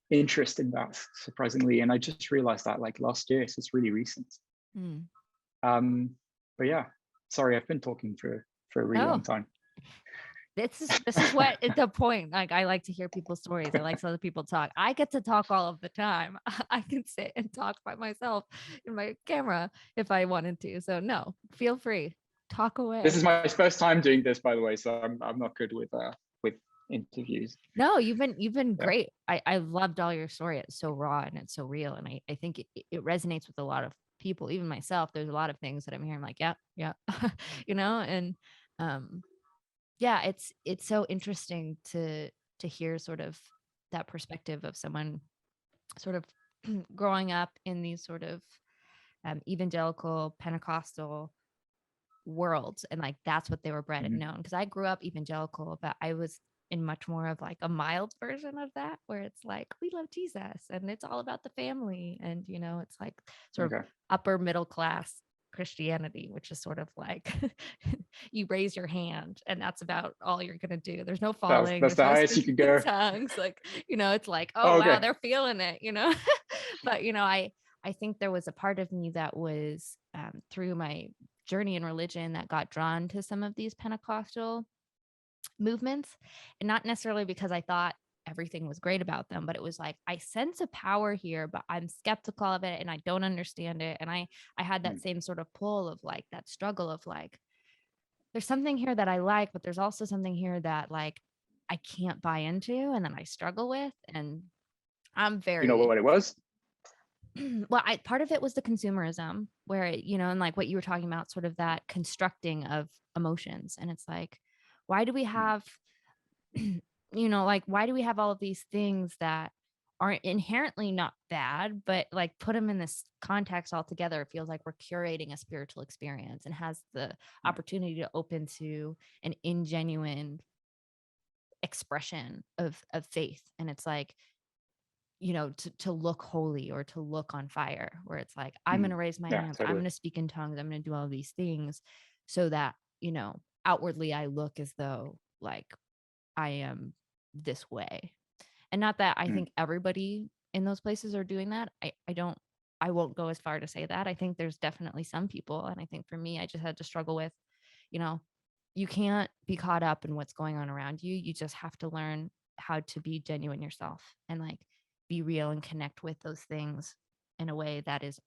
interest in that, surprisingly. And I just realized that like last year, so it's really recent. But yeah, sorry, I've been talking for a really long time. This is what is the point. Like, I like to hear people's stories. I like to other people talk. I get to talk all of the time. I can sit and talk by myself in my camera if I wanted to. So no, feel free, talk away. This is my first time doing this, by the way, so I'm not good with interviews. No, you've been great. I loved all your story. It's so raw and it's so real, and I think it resonates with a lot of people, even myself. There's a lot of things that I'm hearing like, yeah, and yeah, it's so interesting to hear sort of that perspective of someone sort of growing up in these sort of evangelical Pentecostal worlds, and like that's what they were bred and known. Because I grew up evangelical, but I was in much more of like a mild version of that, where it's like, we love Jesus and it's all about the family, and it's like sort of upper middle class Christianity, which is sort of like you raise your hand and that's about all you're gonna do. There's no falling. That's the highest you can go. Tongues, like it's like, wow, they're feeling it, But I think there was a part of me that was through my journey in religion that got drawn to some of these Pentecostal movements, and not necessarily because I thought everything was great about them, but it was like, I sense a power here, but I'm skeptical of it and I don't understand it. And I had that same sort of pull of like that struggle of like, there's something here that I like, but there's also something here that like I can't buy into, and then I struggle with. And I'm very, you know what it was? Well, part of it was the consumerism, where and like what you were talking about, sort of that constructing of emotions. And it's like, why do we have like, why do we have all of these things that are inherently not bad, but like put them in this context altogether, it feels like we're curating a spiritual experience and has the opportunity to open to an ingenuine expression of faith. And it's like, to look holy or to look on fire, where it's like, I'm going to raise my Yeah, hands, I'm totally. going to speak in tongues, I'm going to do all these things so that, outwardly I look as though like I am this way. And not that I think everybody in those places are doing that. I won't go as far to say that. I think there's definitely some people. And I think for me, I just had to struggle with, you can't be caught up in what's going on around you. You just have to learn how to be genuine yourself and like be real and connect with those things in a way that is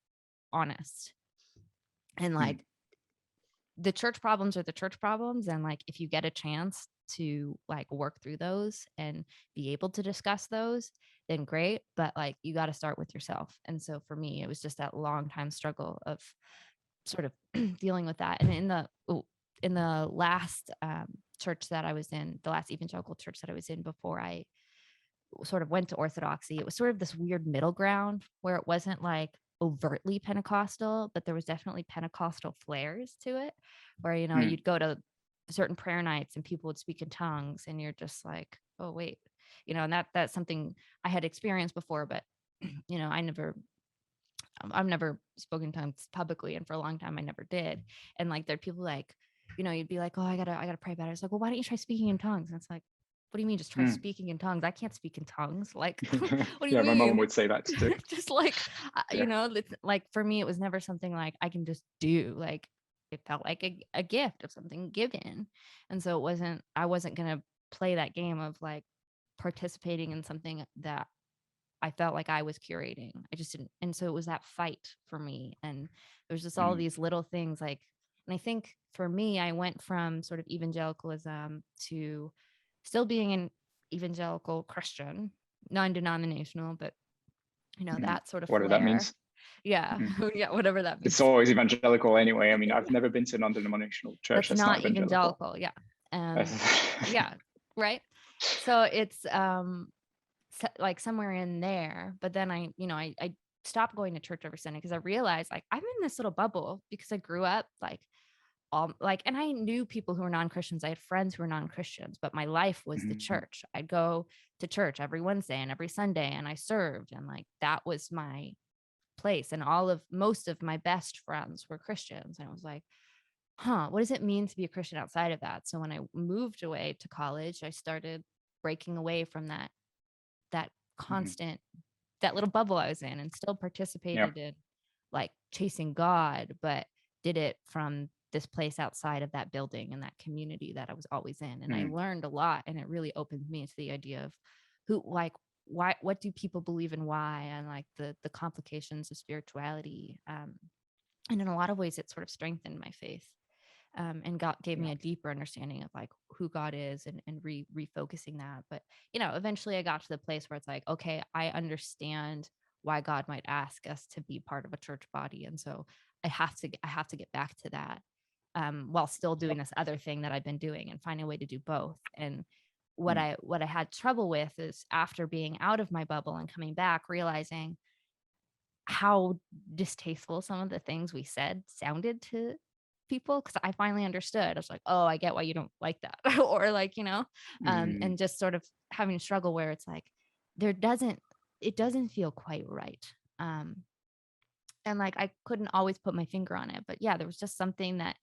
honest. And like the church problems are the church problems. And like if you get a chance to like work through those and be able to discuss those, then great. But like you got to start with yourself. And so for me, it was just that long time struggle of sort of dealing with that. And in the last church that I was in, the last evangelical church that I was in before I sort of went to Orthodoxy, it was sort of this weird middle ground where it wasn't like overtly Pentecostal, but there was definitely Pentecostal flares to it, where, you'd go to certain prayer nights and people would speak in tongues and you're just like, oh, wait, and that's something I had experienced before, but, I've never spoken tongues publicly. And for a long time, I never did. And like, there are people like, you'd be like, oh, I gotta pray about it. It's like, well, why don't you try speaking in tongues? And it's like, what do you mean just try speaking in tongues? I can't speak in tongues. Like, what do you Yeah, my mom mean? would say that too. Just like, like for me, it was never something like I can just do. Like, it felt like a gift of something given. And so I wasn't going to play that game of like participating in something that I felt like I was curating. I just didn't. And so it was that fight for me. And there was just all these little things like, and I think for me, I went from sort of evangelicalism to still being an evangelical Christian, non-denominational, but that sort of Whatever that flair. means. Yeah. Yeah, whatever that means. It's always evangelical anyway. I mean, I've never been to a non-denominational church That's that's not not evangelical. Yeah. Yeah. Right. So it's like somewhere in there. But then I stopped going to church every Sunday because I realized like I'm in this little bubble because I grew up like and I knew people who were non-Christians. I had friends who were non-Christians, but my life was the church. I'd go to church every Wednesday and every Sunday and I served, and like that was my place. And most of my best friends were Christians. And I was like, what does it mean to be a Christian outside of that? So when I moved away to college, I started breaking away from that constant, that little bubble I was in, and still participated in like chasing God, but did it from this place outside of that building and that community that I was always in. And I learned a lot, and it really opened me to the idea of why, what do people believe in, why, and like the complications of spirituality. And in a lot of ways, it sort of strengthened my faith. And gave me a deeper understanding of like who God is, and refocusing that. But eventually I got to the place where it's like, okay, I understand why God might ask us to be part of a church body, and so I have to get back to that, while still doing this other thing that I've been doing, and find a way to do both. And what I had trouble with is after being out of my bubble and coming back, realizing how distasteful some of the things we said sounded to people, because I finally understood. I was like, oh, I get why you don't like that. Or like, and just sort of having a struggle where it's like it doesn't feel quite right. And like I couldn't always put my finger on it, but yeah, there was just something that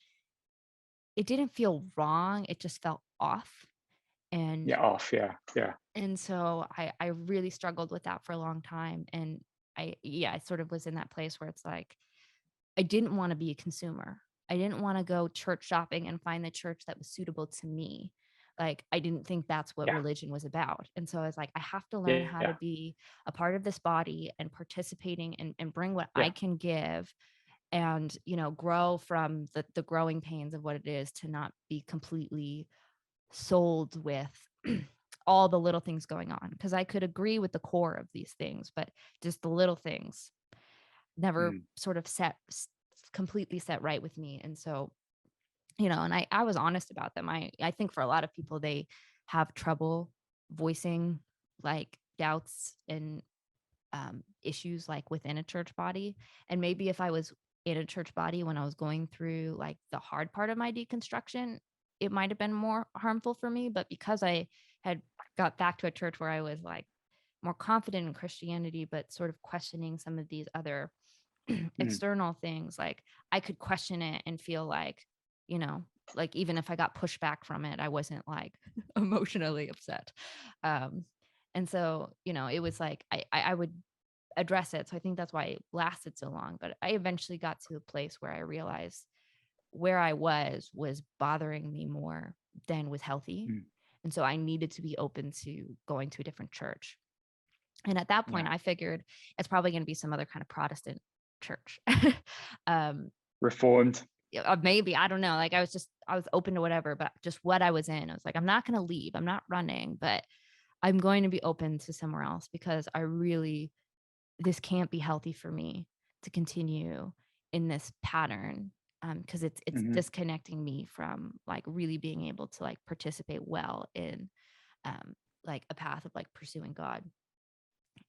it didn't feel wrong, it just felt off. And Off. and so I really struggled with that for a long time. And I sort of was in that place where it's like I didn't want to be a consumer. I didn't want to go church shopping and find the church that was suitable to me. Like, I didn't think that's what religion was about. And so I was like, I have to learn how to be a part of this body and participating and bring what I can give, and, grow from the growing pains of what it is to not be completely sold with all the little things going on. Because I could agree with the core of these things, but just the little things never sort of completely set right with me. And so, and I was honest about them. I think for a lot of people, they have trouble voicing like doubts and issues like within a church body. And maybe if I was in a church body when I was going through like the hard part of my deconstruction, it might have been more harmful for me. But because I had got back to a church where I was like more confident in Christianity, but sort of questioning some of these other Mm. external things. Like I could question it and feel like, you know, like even if I got pushback from it, I wasn't like emotionally upset. And so, you know, it was like I would address it. So I think that's why it lasted so long. But I eventually got to a place where I realized where I was bothering me more than was healthy. Mm. And so I needed to be open to going to a different church. And at that point, Yeah. I figured it's probably going to be some other kind of Protestant church. Reformed. Maybe, I don't know. Like I was open to whatever, but just what I was in, I was like, I'm not going to leave. I'm not running, but I'm going to be open to somewhere else because this can't be healthy for me to continue in this pattern. Because it's Mm-hmm. disconnecting me from like really being able to like participate well in like a path of like pursuing God.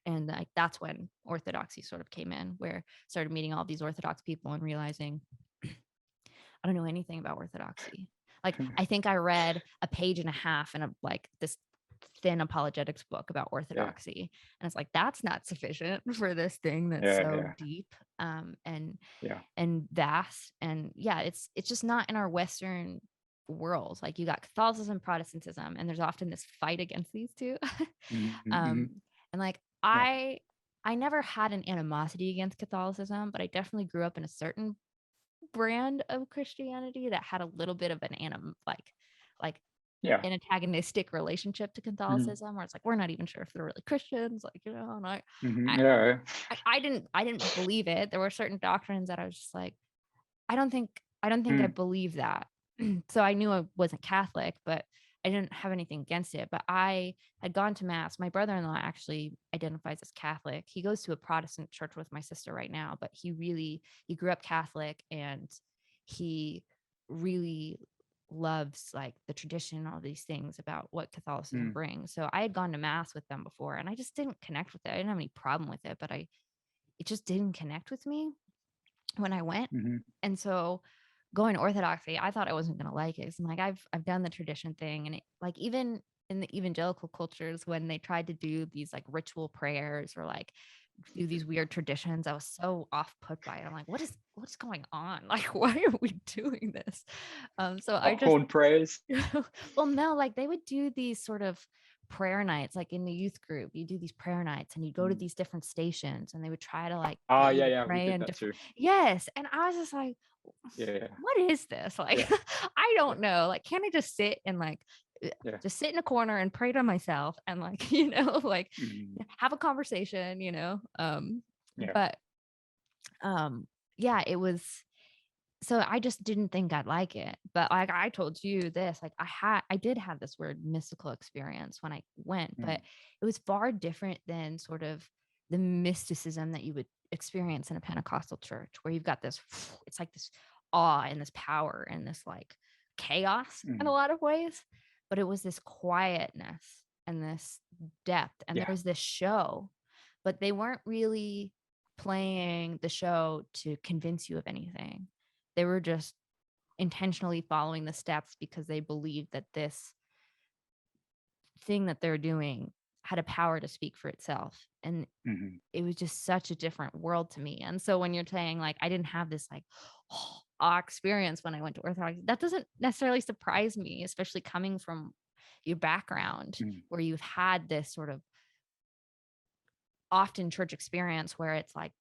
And like that's when orthodoxy sort of came in, where I started meeting all these Orthodox people and realizing I don't know anything about orthodoxy. Like I think I read a page and a half in a like this thin apologetics book about Yeah. orthodoxy, and it's like that's not sufficient for this thing that's Yeah. so Yeah. deep and Yeah. vast. And yeah, it's just not in our Western world. Like you got Catholicism, Protestantism, and there's often this fight against these two. Mm-hmm. And like Yeah. I never had an animosity against Catholicism, but I definitely grew up in a certain brand of Christianity that had a little bit of an like Yeah. an antagonistic relationship to Mm-hmm. Catholicism, where it's like we're not even sure if they're really Christians, like, you know. And Mm-hmm. I Yeah. I didn't believe it. There were certain doctrines that I was just like, I don't think I Mm. believe that. So I knew I wasn't Catholic, but I didn't have anything against it. But I had gone to mass. My brother-in-law actually identifies as Catholic. He goes to a Protestant church with my sister right now, but he grew up Catholic, and he really loves like the tradition, all these things about what Catholicism Mm. brings. So I had gone to mass with them before, and I just didn't connect with it. I didn't have any problem with it, but it just didn't connect with me when I went. Mm-hmm. And so going to orthodoxy, I thought I wasn't going to like it. I'm like, I've done the tradition thing. And it, like, even in the evangelical cultures, when they tried to do these like ritual prayers or like do these weird traditions, I was so off put by it. I'm like, what's going on? Like, why are we doing this? So I just, Popcorn prayers. well, no, like they would do these sort of prayer nights, like in the youth group, you do these prayer nights and you go to Mm. these different stations and they would try to like Ah, get you yeah, to yeah, we pray did in that different, too. yes. And I was just like, Yeah. what is this? Like, Yeah. I Yeah. don't know. Like, can't I just sit and like, Yeah. just sit in a corner and pray to myself and like, you know, like Mm. have a conversation, you know? Yeah. But yeah, it was, so I just didn't think I'd like it. But like I told you this, like I did have this weird mystical experience when I went, Mm. but it was far different than sort of the mysticism that you would experience in a Pentecostal church, where you've got this, it's like this awe and this power and this like chaos in a Mm. lot of ways. But it was this quietness and this depth, and there Yeah. was this show, but they weren't really playing the show to convince you of anything. They were just intentionally following the steps because they believed that this thing that they're doing had a power to speak for itself. And Mm-hmm. it was just such a different world to me. And so when you're saying like I didn't have this like awe experience when I went to Orthodox, that doesn't necessarily surprise me, especially coming from your background Mm. where you've had this sort of often church experience where it's like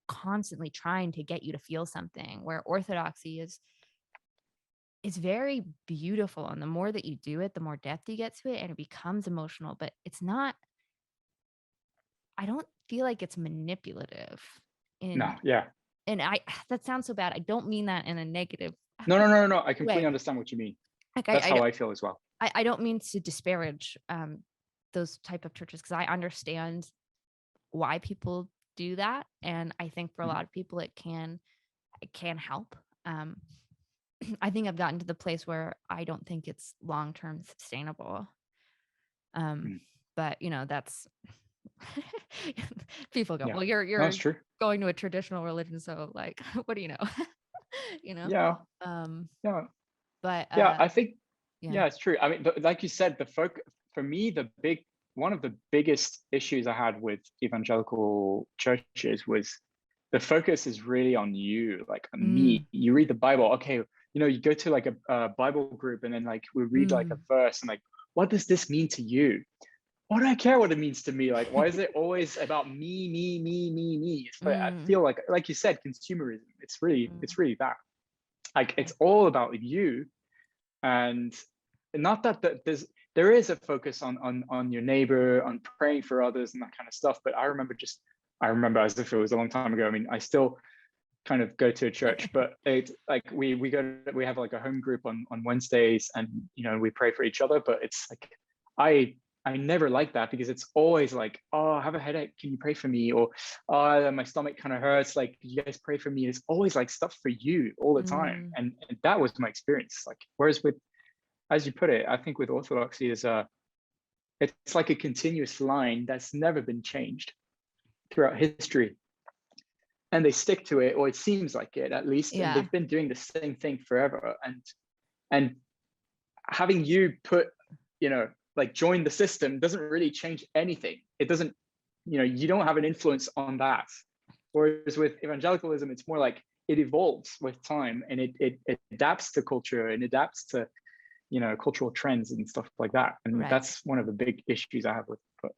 constantly trying to get you to feel something, where orthodoxy is very beautiful, and the more that you do it, the more depth you get to it, and it becomes emotional. But it's not, I don't feel like it's manipulative No. in, Yeah. and I that sounds so bad, I don't mean that in a negative No. No. No. No. No. I completely way. understand what you mean. Like That's how I feel as well. I don't mean to disparage those type of churches, because I understand why people do that, and I think for a Mm. lot of people it can help. um I think I've gotten to the place where I don't think it's long-term sustainable. Um, Mm. but you know, that's people go, Yeah. well, No, you're it's true. going to a traditional religion, so like, what do you know? You know? Yeah. Um, Yeah. but Yeah. I think, yeah. yeah, it's true. I mean, like you said, for me, the big one of the biggest issues I had with evangelical churches was the focus is really on you, like me. You read the Bible, okay, you go to like a Bible group, and then like we read like a verse, and like, what does this mean to you? Why do I care what it means to me? Like, why is it always about me, me, me, me, me? I feel like you said, consumerism. It's really that. Like, it's all about you, and not that there is a focus on your neighbor, on praying for others, and that kind of stuff. But I remember as if it was a long time ago. I mean, I still kind of go to a church, but it's like we have like a home group on Wednesdays, and we pray for each other. But it's like I never like that, because it's always like, oh, I have a headache, can you pray for me? Or, oh, my stomach kind of hurts, like, you guys pray for me. It's always like stuff for you all the time. And that was my experience. Like, whereas with, as you put it, I think with Orthodoxy is it's like a continuous line that's never been changed throughout history. And they stick to it, or it seems like it at least. Yeah. And they've been doing the same thing forever. And having you put, like, join the system doesn't really change anything. It doesn't, you don't have an influence on that. Whereas with evangelicalism, it's more like it evolves with time, and it adapts to culture, and adapts to, cultural trends and stuff like that. And that's one of the big issues I have with, but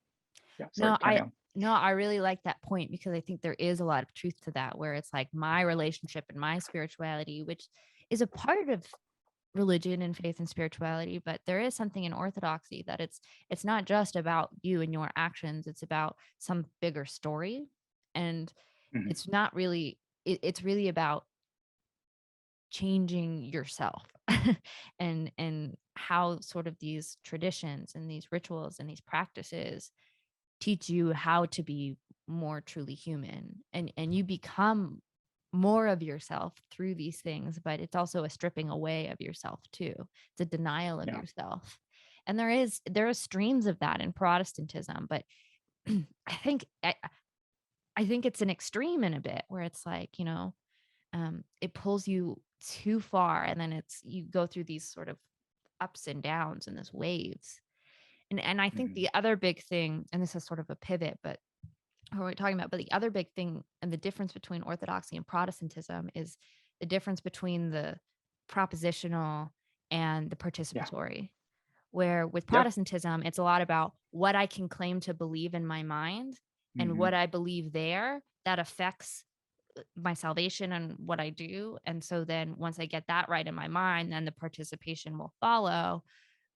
yeah, sorry, carry on. No, I really like that point, because I think there is a lot of truth to that, where it's like my relationship and my spirituality, which is a part of religion and faith and spirituality, but there is something in Orthodoxy that it's not just about you and your actions. It's about some bigger story. And it's not really, it's really about changing yourself and how sort of these traditions and these rituals and these practices teach you how to be more truly human, and you become more of yourself through these things. But it's also a stripping away of yourself too. It's a denial of yourself. And there are streams of that in Protestantism, but I think it's an extreme in a bit, where it's like, it pulls you too far, and then you go through these sort of ups and downs and these waves. And I think the other big thing, and this is sort of a pivot, but what we're talking about, but the other big thing and the difference between Orthodoxy and Protestantism is the difference between the propositional and the participatory. Where with Protestantism, it's a lot about what I can claim to believe in my mind, and what I believe there that affects my salvation and what I do. And so then once I get that right in my mind, then the participation will follow.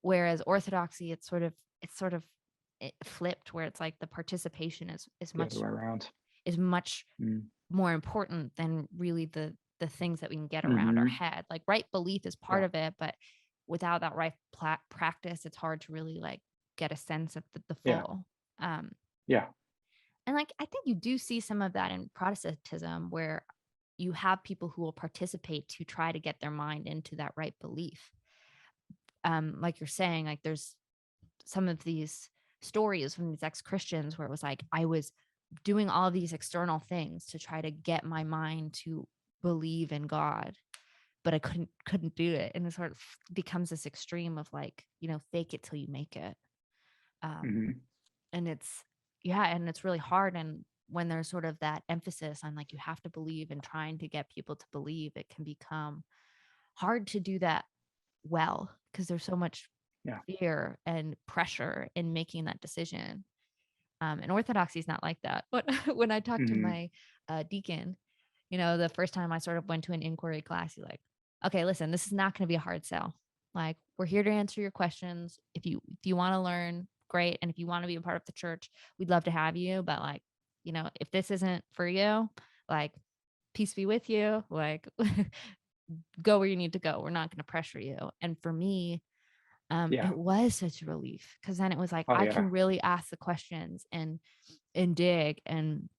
Whereas Orthodoxy, it's sort of flipped, where it's like the participation is much more important than really the things that we can get around our head. Like, right belief is part of it, but without that right practice, it's hard to really like get a sense of the full. And like, I think you do see some of that in Protestantism, where you have people who will participate to try to get their mind into that right belief. Like you're saying, like, there's some of these stories from these ex-Christians where it was like, I was doing all of these external things to try to get my mind to believe in God, but I couldn't do it. And it sort of becomes this extreme of like, fake it till you make it. And it's really hard. And when there's sort of that emphasis on like, you have to believe, and trying to get people to believe, it can become hard to do that well, because there's so much fear and pressure in making that decision. And Orthodoxy is not like that. But when I talked to my deacon, the first time I sort of went to an inquiry class, he's like, okay, listen, this is not going to be a hard sell. Like, we're here to answer your questions. If you want to learn, great. And if you want to be a part of the church, we'd love to have you. But like, if this isn't for you, like, peace be with you. Like, go where you need to go. We're not going to pressure you. And for me, it was such a relief, because then it was like, I can really ask the questions and dig and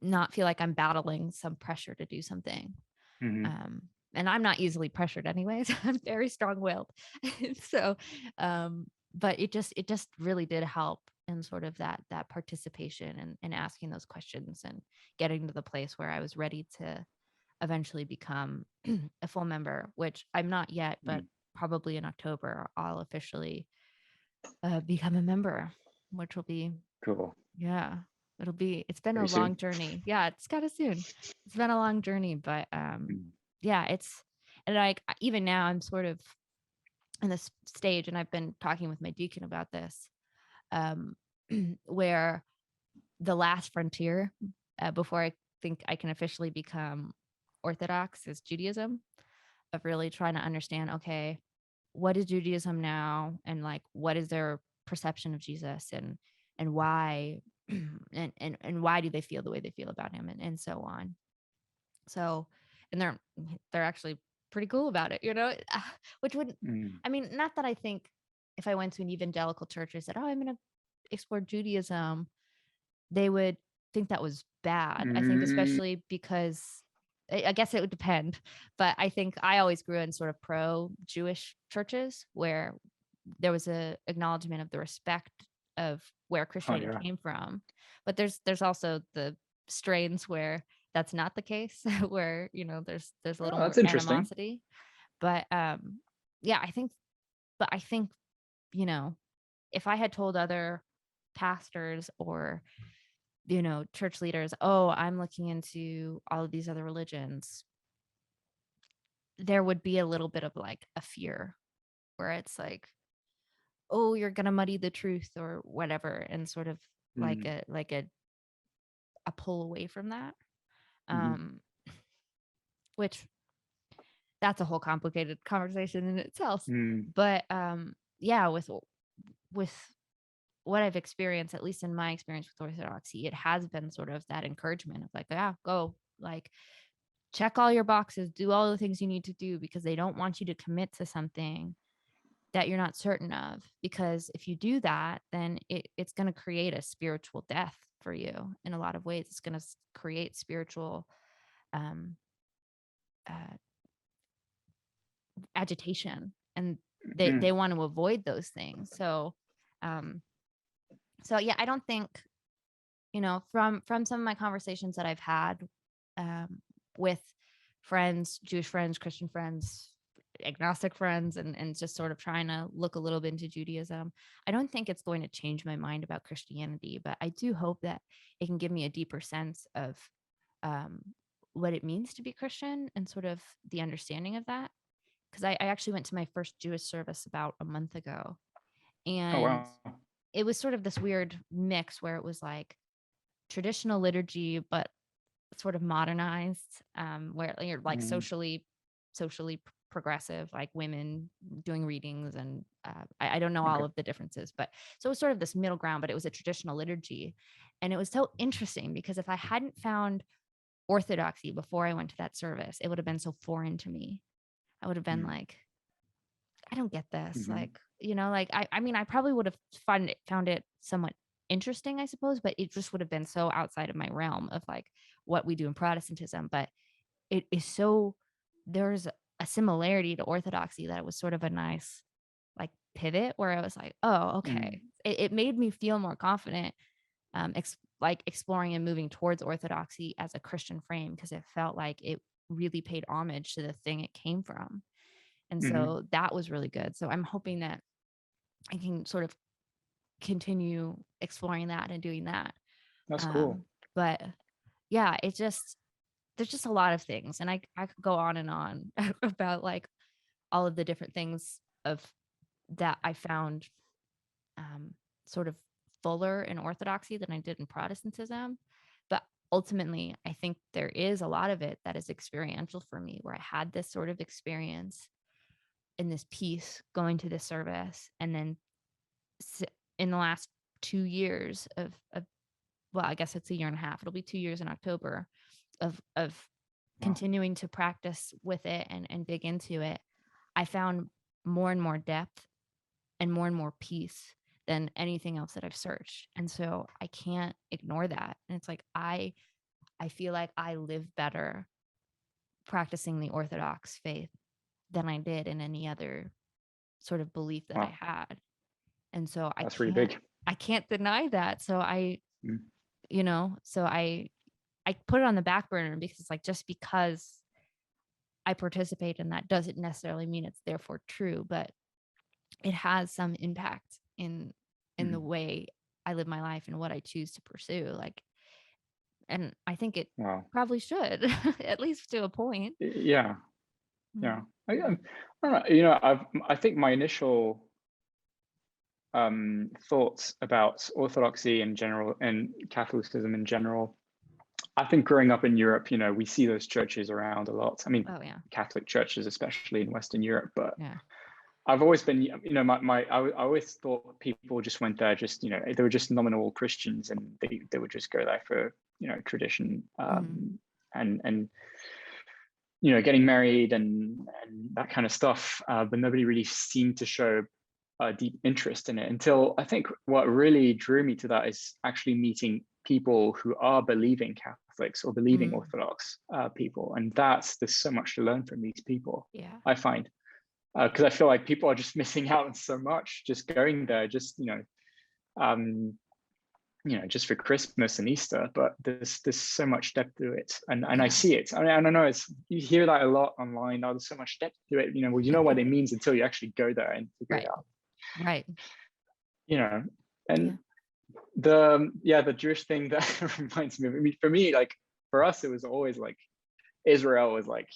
not feel like I'm battling some pressure to do something. And I'm not easily pressured anyways. I'm very strong-willed. So, but it just really did help in sort of that participation and asking those questions and getting to the place where I was ready to eventually become a full member, which I'm not yet, but probably in October I'll officially become a member. which will be Cool. yeah, it's been a Very soon. long journey. Yeah, it's kind of soon. It's been a long journey, but yeah, and like even now I'm sort of in this stage, and I've been talking with my deacon about this, where the last frontier before I think I can officially become Orthodox is Judaism, of really trying to understand, okay, what is Judaism now, and like what is their perception of Jesus, and why and why do they feel the way they feel about him, and so on. So, and they're actually pretty cool about it, which would, I mean, not that I think if I went to an evangelical church and said, oh, I'm going to explore Judaism, they would think that was bad. I think especially because I guess it would depend, but I think I always grew in sort of pro-Jewish churches where there was a acknowledgement of the respect of where Christianity came from. But there's also the strains where that's not the case, where there's a little more animosity. But yeah, I think if I had told other pastors or church leaders, oh, I'm looking into all of these other religions, there would be a little bit of like a fear where it's like, oh, you're gonna muddy the truth or whatever, and sort of like a pull away from that. Which that's a whole complicated conversation in itself. But yeah, with what I've experienced, at least in my experience with Orthodoxy, it has been sort of that encouragement of like, yeah, go, like, check all your boxes, do all the things you need to do, because they don't want you to commit to something that you're not certain of. Because if you do that, then it's going to create a spiritual death for you in a lot of ways. It's going to create spiritual agitation, and they want to avoid those things. So yeah, I don't think, from some of my conversations that I've had with friends, Jewish friends, Christian friends, agnostic friends, and just sort of trying to look a little bit into Judaism, I don't think it's going to change my mind about Christianity, but I do hope that it can give me a deeper sense of what it means to be Christian and sort of the understanding of that. Because I actually went to my first Jewish service about a month ago, and it was sort of this weird mix where it was like traditional liturgy, but sort of modernized, where you're like socially progressive, like women doing readings, and I don't know all of the differences, but so it was sort of this middle ground, but it was a traditional liturgy. And it was so interesting because if I hadn't found Orthodoxy before I went to that service, it would have been so foreign to me. I would have been like, I don't get this. Like, like, I mean, I probably would have found it somewhat interesting, I suppose, but it just would have been so outside of my realm of like what we do in Protestantism. But it is so, there's a similarity to Orthodoxy that it was sort of a nice like pivot where I was like, oh, okay. It made me feel more confident, like exploring and moving towards Orthodoxy as a Christian frame, because it felt like it really paid homage to the thing it came from. And so that was really good. So I'm hoping that I can sort of continue exploring that and doing that. That's cool. But yeah, there's just a lot of things. And I could go on and on about like all of the different things of that I found sort of fuller in Orthodoxy than I did in Protestantism. But ultimately, I think there is a lot of it that is experiential for me, where I had this sort of experience in this piece going to this service, and then in the last 2 years of well, I guess it's a year and a half, it'll be 2 years in October of continuing to practice with it and dig into it, I found more and more depth and more peace than anything else that I've searched. And so I can't ignore that. And it's like I feel like I live better practicing the Orthodox faith than I did in any other sort of belief that I had. And so that's really big. I can't deny that. So I put it on the back burner because it's like, just because I participate in that doesn't necessarily mean it's therefore true, but it has some impact in the way I live my life and what I choose to pursue. Like, and I think it Wow. probably should, at least to a point. Yeah. Yeah. I Yeah. don't know. I think my initial thoughts about Orthodoxy in general and Catholicism in general, I think growing up in Europe, we see those churches around a lot. I mean, Oh yeah. Catholic churches, especially in Western Europe, but Yeah. I've always been, I always thought people just went there, just, they were just nominal Christians, and they would just go there for, tradition, and getting married and that kind of stuff. But nobody really seemed to show a deep interest in it until I think what really drew me to that is actually meeting people who are believing Catholics or believing Orthodox people. And there's so much to learn from these people, Yeah. I find. Because I feel like people are just missing out on so much just going there, just just for Christmas and Easter. But there's so much depth to it, and I see it. I mean, I don't know. You hear that a lot online. Oh, there's so much depth to it. Well, you know what it means until you actually go there and figure it out. Right. And the Jewish thing that reminds me of. I mean, for me, like for us, it was always like Israel was like,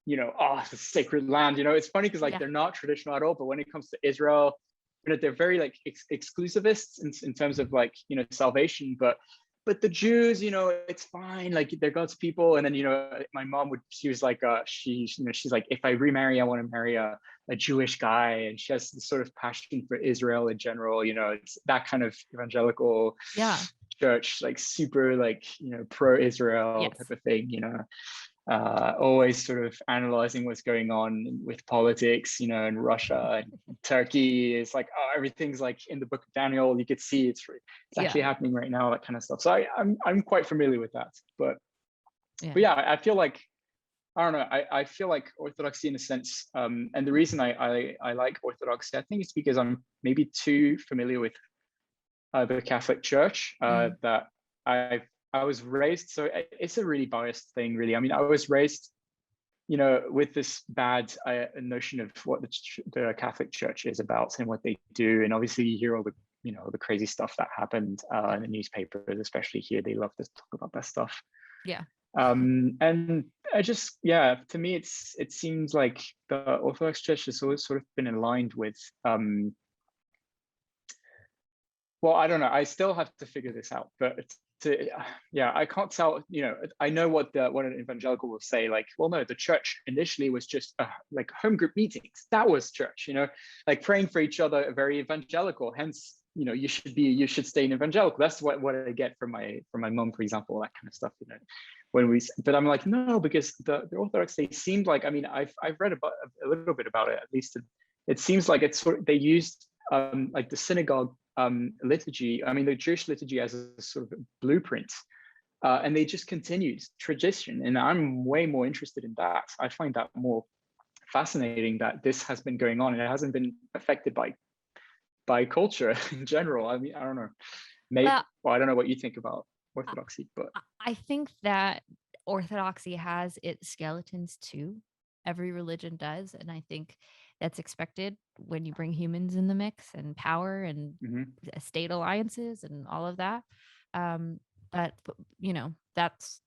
the sacred land. It's funny because like they're not traditional at all, but when it comes to Israel, they're very like exclusivists in terms of like salvation. But the Jews, it's fine, like they're God's people. And then my mom she was like she's like, if I remarry, I want to marry a Jewish guy, and she has this sort of passion for Israel in general. It's that kind of evangelical church, like super like pro-Israel type of thing. Always sort of analyzing what's going on with politics, in Russia and Turkey. It's like, oh, everything's like in the book of Daniel. You could see it's actually happening right now, that kind of stuff. So I'm quite familiar with that. But yeah, I feel like, I don't know, I feel like Orthodoxy in a sense, and the reason I like Orthodoxy, I think it's because I'm maybe too familiar with the Catholic Church, that I was raised, so it's a really biased thing, really. I mean, I was raised, with this bad notion of what the Catholic Church is about and what they do. And obviously you hear all the, the crazy stuff that happened in the newspapers, especially here. They love to talk about that stuff. Yeah. And I just, to me, it seems like the Orthodox Church has always sort of been aligned with, well, I don't know. I still have to figure this out, but I can't tell. I know what an evangelical will say. Like, well, no, the church initially was just like home group meetings. That was church. Like praying for each other, very evangelical. Hence, you should stay in evangelical. That's what I get from my mom, for example, that kind of stuff. But I'm like, no, because the Orthodox, they seemed like, I mean, I've read about a little bit about it, at least. It seems like it's sort of, they used like the synagogue liturgy, I mean, the Jewish liturgy as a sort of blueprint, and they just continued tradition. And I'm way more interested in that. I find that more fascinating, that this has been going on and it hasn't been affected by culture in general. I mean, I don't know. Maybe, well, I don't know what you think about Orthodoxy, but I think that Orthodoxy has its skeletons too. Every religion does, and I think that's expected when you bring humans in the mix and power and state alliances and all of that. But that's,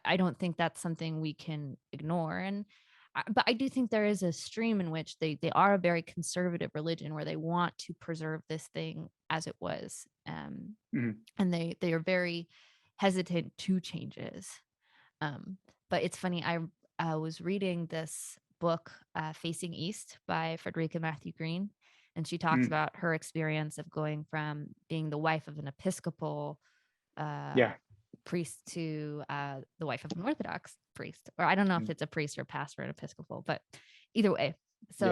I don't think that's something we can ignore. But I do think there is a stream in which they are a very conservative religion where they want to preserve this thing as it was. And they are very hesitant to changes. But it's funny, I was reading this book, Facing East by Frederica Matthew Green, and she talks about her experience of going from being the wife of an Episcopal priest to the wife of an Orthodox priest, or I don't know if it's a priest or pastor and Episcopal, but either way. So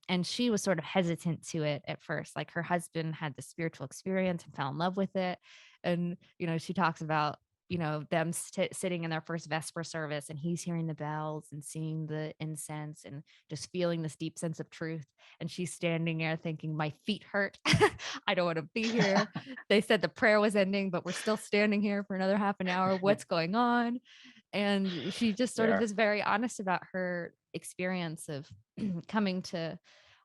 and she was sort of hesitant to it at first. Like her husband had the spiritual experience and fell in love with it, and she talks about them sitting in their first Vesper service, and he's hearing the bells and seeing the incense and just feeling this deep sense of truth. And she's standing there thinking, my feet hurt. I don't want to be here. They said the prayer was ending, but we're still standing here for another half an hour. What's going on? And she just sort of is very honest about her experience of coming to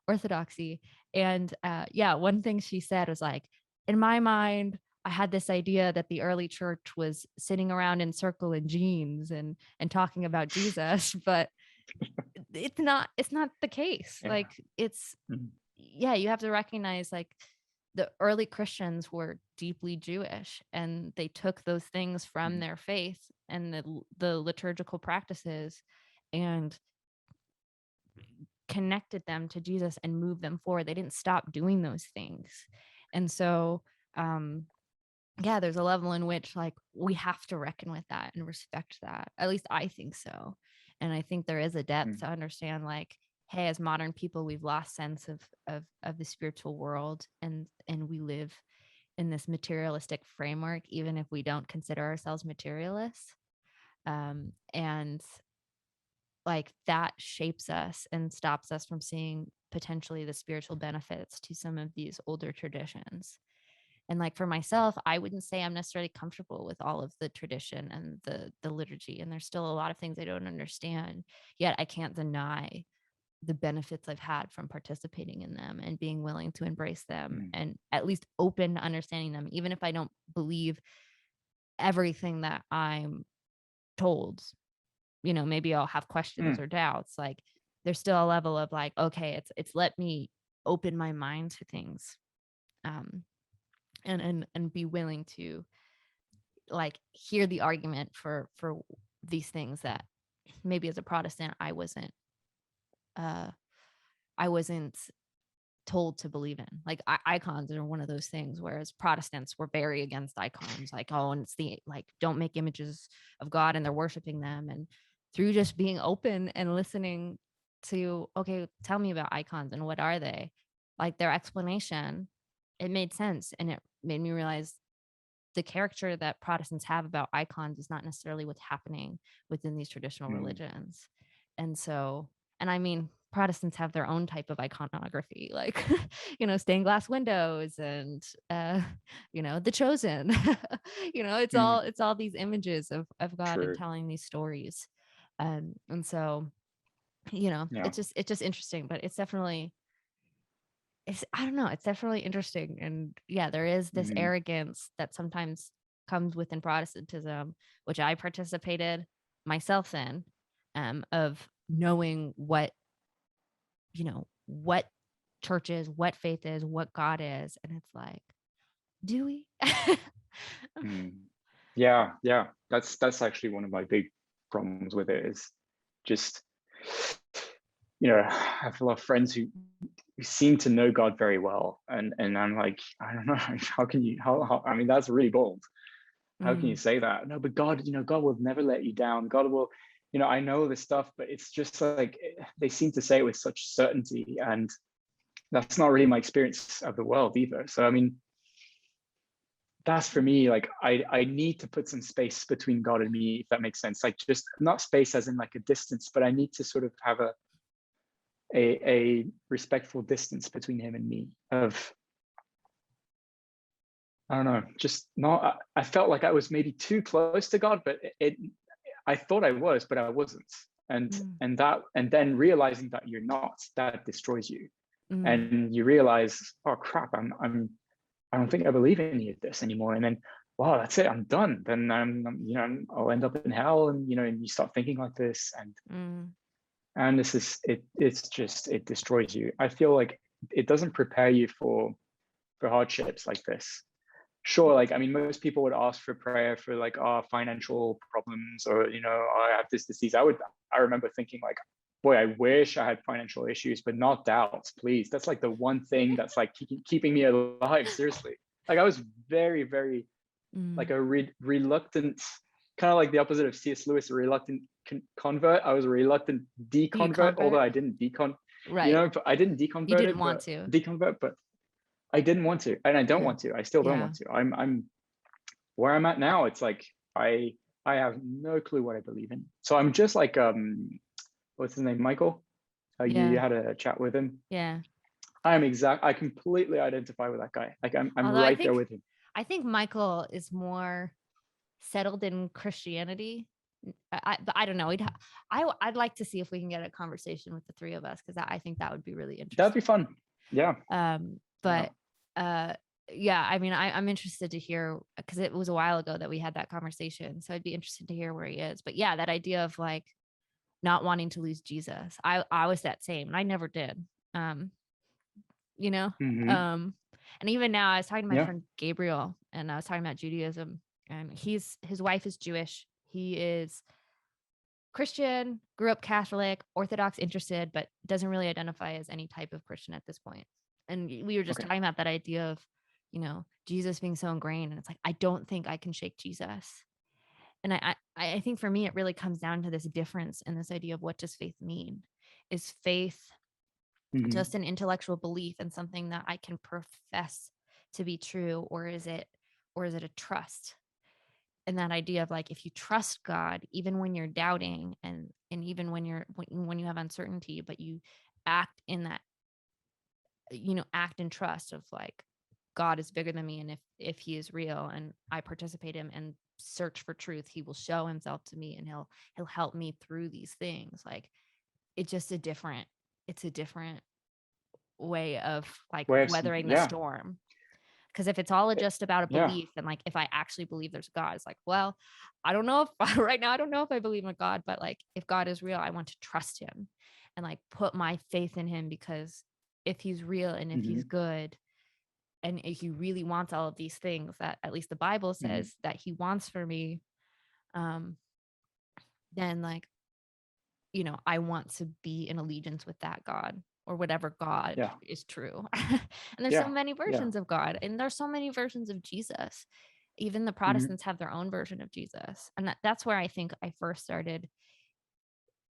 Orthodoxy. And one thing she said was like, in my mind, I had this idea that the early church was sitting around in circle in jeans and talking about Jesus, but it's not the case. Yeah. Like it's Mhm. yeah, you have to recognize like the early Christians were deeply Jewish, and they took those things from Mhm. their faith and the liturgical practices and connected them to Jesus and moved them forward. They didn't stop doing those things. And so um yeah, there's a level in which like we have to reckon with that and respect that. At least I think so. And I think there is a depth Mhm. to understand like, hey, as modern people, we've lost sense of the spiritual world, and we live in this materialistic framework, even if we don't consider ourselves materialists. And like that shapes us and stops us from seeing potentially the spiritual benefits to some of these older traditions. And like for myself, I wouldn't say I'm necessarily comfortable with all of the tradition and the liturgy, and there's still a lot of things I don't understand, yet I can't deny the benefits I've had from participating in them and being willing to embrace them Mhm. and at least open to understanding them, even if I don't believe everything that I'm told. Maybe I'll have questions Mhm. or doubts. Like there's still a level of like, okay, it's let me open my mind to things, um and be willing to like hear the argument for these things that maybe as a Protestant uh I wasn't told to believe in. Like icons are one of those things, whereas Protestants were very against icons, like, oh, and it's the like don't make images of God, and they're worshiping them. And through just being open and listening to, okay, tell me about icons and what are they, like their explanation, it made sense, and it made me realize the character that Protestants have about icons is not necessarily what's happening within these traditional Mhm. religions. And so, and I mean, Protestants have their own type of iconography, like, stained glass windows and, the chosen, Mhm. it's all these images of God and True. telling these stories. And so, Yeah. it's just interesting, but I don't know, it's definitely interesting. And yeah, there is this Mhm. arrogance that sometimes comes within Protestantism, which I participated myself in, of knowing what church is, what faith is, what God is. And it's like, do we? Mhm. Yeah. Yeah. That's actually one of my big problems with it is just, I have a lot of friends who seem to know God very well. And I'm like, I don't know, how can you how I mean, that's really bold. How can you Mm, say that? No, but God, God will never let you down. God will, I know this stuff, but it's just like they seem to say it with such certainty. And that's not really my experience of the world either. So I mean, that's for me, like I need to put some space between God and me, if that makes sense. Like just not space as in like a distance, but I need to sort of have a respectful distance between him and me of, I don't know, just not, I felt like I was maybe too close to God, but I thought I was, but I wasn't. And mm, and then realizing that you're not, that destroys you. mm, And you realize, oh crap, I don't think I believe in any of this anymore. And then, wow, that's it, I'm done. Then I'll end up in hell. And you start thinking like this, mm, and this is it. It's just, it destroys you. I feel like it doesn't prepare you for hardships like this. Sure, like I mean, most people would ask for prayer for like financial problems, or I have this disease. I remember thinking like, boy, I wish I had financial issues, but not doubts, please. That's like the one thing that's like keeping me alive. Seriously, like I was very, very like mm. a reluctant, kind of like the opposite of C.S. Lewis, a reluctant convert. I was a reluctant Do you deconvert, although convert? I didn't Right. but I didn't You deconvert didn't it, want but to. deconvert, but I didn't want to, and I don't Yeah. want to. I still don't Yeah. want to. I'm where I'm at now. It's like I have no clue what I believe in. So I'm just like what's his name, Michael? You Yeah. had a chat with him. Yeah. I completely identify with that guy. Like I'm Although I right there think with him. I think Michael is more settled in Christianity. But I don't know. I'd like to see if we can get a conversation with the three of us, because I think that would be really That'd be interesting. fun. Yeah. Yeah. But yeah, I mean, I'm interested to hear, because it was a while ago that we had that conversation. So I'd be interested to hear where he is. But yeah, that idea of like not wanting to lose Jesus. I was that same, and I never did. Um, you know? Hmm. Um, and even now I was talking to my Yeah. friend Gabriel, and I was talking about Judaism, and his wife is Jewish. He is Christian, grew up Catholic, Orthodox interested, but doesn't really identify as any type of Christian at this point. And we were just Okay. talking about that idea of, Jesus being so ingrained. And it's like, I don't think I can shake Jesus. And I think for me, it really comes down to this difference in this idea of what does faith mean? Is faith Hmm. just an intellectual belief in something that I can profess to be true, or is it a trust? And that idea of like, if you trust God even when you're doubting, and even when when you have uncertainty, but you act in that, act in trust of like, God is bigger than me, and if he is real and I participate in him and search for truth, he will show himself to me, and he'll help me through these things. Like, it's a different way of like Way of weathering the yeah. storm. Because if it's all Eh, just about a yeah. belief, and like, if I actually believe there's a God, it's like, well, I don't know if right now I don't know if I believe in God, but like, if God is real, I want to trust him and like put my faith in him, because if he's real and if he's Hmm. good, and if he really wants all of these things that at least the Bible Hmm. says that he wants for me, um, then like, I want to be in allegiance with that God, or whatever God Yeah. is true. And there's so Yeah. many Yeah. versions of God, and there's so many versions of Jesus. Even the Hmm. Protestants have their own version of Jesus. And that's where I think I first started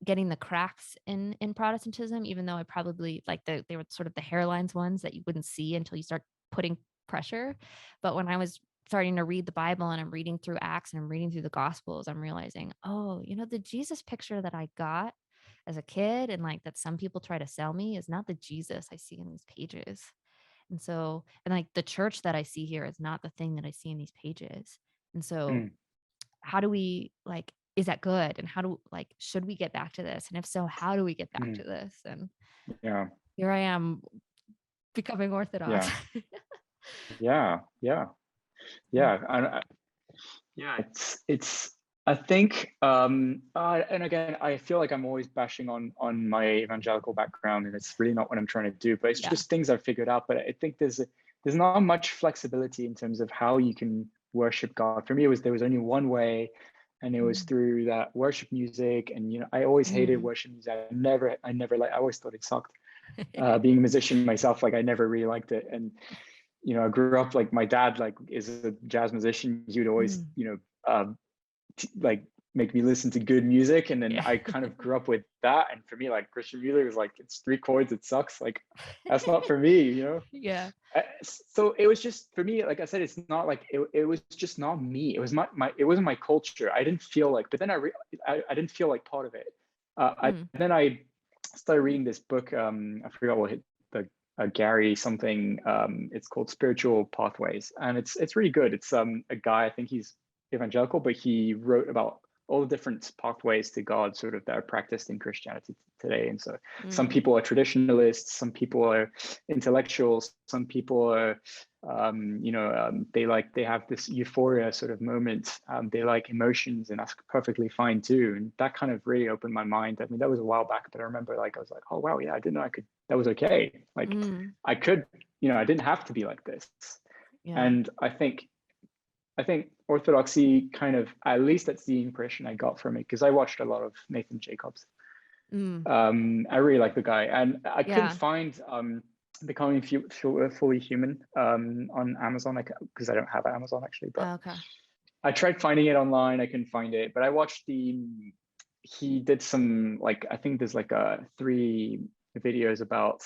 getting the cracks in Protestantism, even though I probably like they were sort of the hairlines ones that you wouldn't see until you start putting pressure. But when I was starting to read the Bible, and I'm reading through Acts, and I'm reading through the Gospels, I'm realizing, oh, the Jesus picture that I got as a kid, and like that some people try to sell me, is not the Jesus I see in these pages. And so, and like the church that I see here is not the thing that I see in these pages. And so, Mm. how do we like, is that good? And how do, like, should we get back to this? And if so, how do we get back to Mm. this? And Yeah. here I am becoming Orthodox. Yeah. Yeah. Yeah. Mm. Yeah. Yeah. It's I think and again, I feel like I'm always bashing on my evangelical background, and it's really not what I'm trying to do, but it's Yeah. just things I've figured out. But I think there's not much flexibility in terms of how you can worship God. For me, there was only one way, and it was Mm. through that worship music. And I always hated Mm. worship music. I never like, I always thought it sucked. Being a musician myself, like I never really liked it. And I grew up, like my dad like is a jazz musician. He would always Mm. like make me listen to good music, and then Yeah. I kind of grew up with that. And for me, like Christian music was like, it's three chords, it sucks, like that's not for me. Yeah. So it was just, for me, like I said, it's not like it was just not me. It was my it wasn't my culture. I didn't feel like, but then I didn't feel like part of it. Mm. I started reading this book. I forgot what the Gary something. It's called Spiritual Pathways, and it's really good. It's a guy, I think he's evangelical, but he wrote about all the different pathways to God, sort of, that are practiced in Christianity today. And so some Mm. people are traditionalists, some people are intellectuals, some people are they have this euphoria sort of moment. They like emotions, and that's perfectly fine too. And that kind of really opened my mind. I mean, that was a while back, but I remember, like, I was like, oh wow, yeah, I didn't know I could, that was okay. Like, Mm. I could, I didn't have to be like this. Yeah. And I think Orthodoxy kind of, at least that's the impression I got from it, because I watched a lot of Nathan Jacobs. Mm. I really like the guy, and I couldn't Yeah. find Becoming Fully Human on Amazon, because I don't have Amazon actually. But Okay. I tried finding it online, I couldn't find it. But I watched he did some, like, I think there's like 3 videos about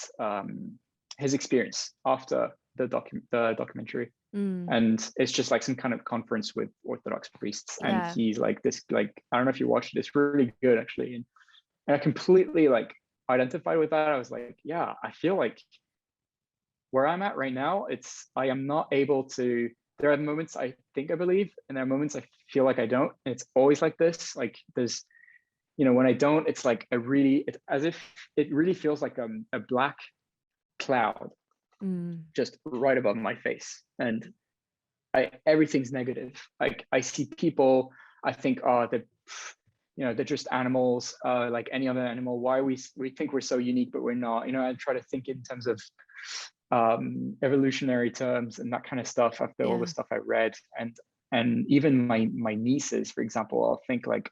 his experience after the documentary. Mm. And it's just like some kind of conference with Orthodox priests, and Yeah. he's like this, like, I don't know if you watched it, it's really good actually. And I completely, like, identified with that. I was like, yeah, I feel like where I'm at right now, I am not able to, there are moments I think I believe, and there are moments I feel like I don't. And it's always like this. Like, there's, when I don't, it's like it's as if it really feels like a black cloud just right above my face. And everything's negative. Like I see people, I think, oh, they're just animals, like any other animal. Why we think we're so unique, but we're not. I try to think in terms of evolutionary terms and that kind of stuff after all the stuff I read. And even my nieces, for example, I'll think like,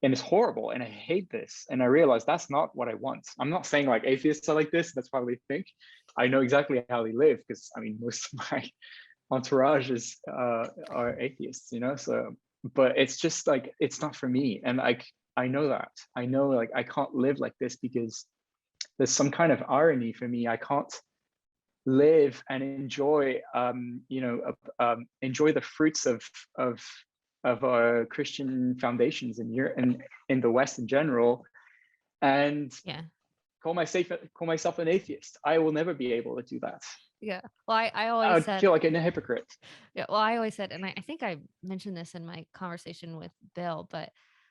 and it's horrible and I hate this. And I realize that's not what I want. I'm not saying like atheists are like this, that's how they think. I know exactly how they live, because I mean, most of my entourage are atheists, so, but it's just like, it's not for me. And like, I know like I can't live like this, because there's some kind of irony for me. I can't live and enjoy enjoy the fruits of our Christian foundations in Europe and in the West in general, and call myself an atheist. I will never be able to do that. Yeah. Well, I always said, feel like a hypocrite. Yeah. Well, I always said, and I think I mentioned this in my conversation with Bill, but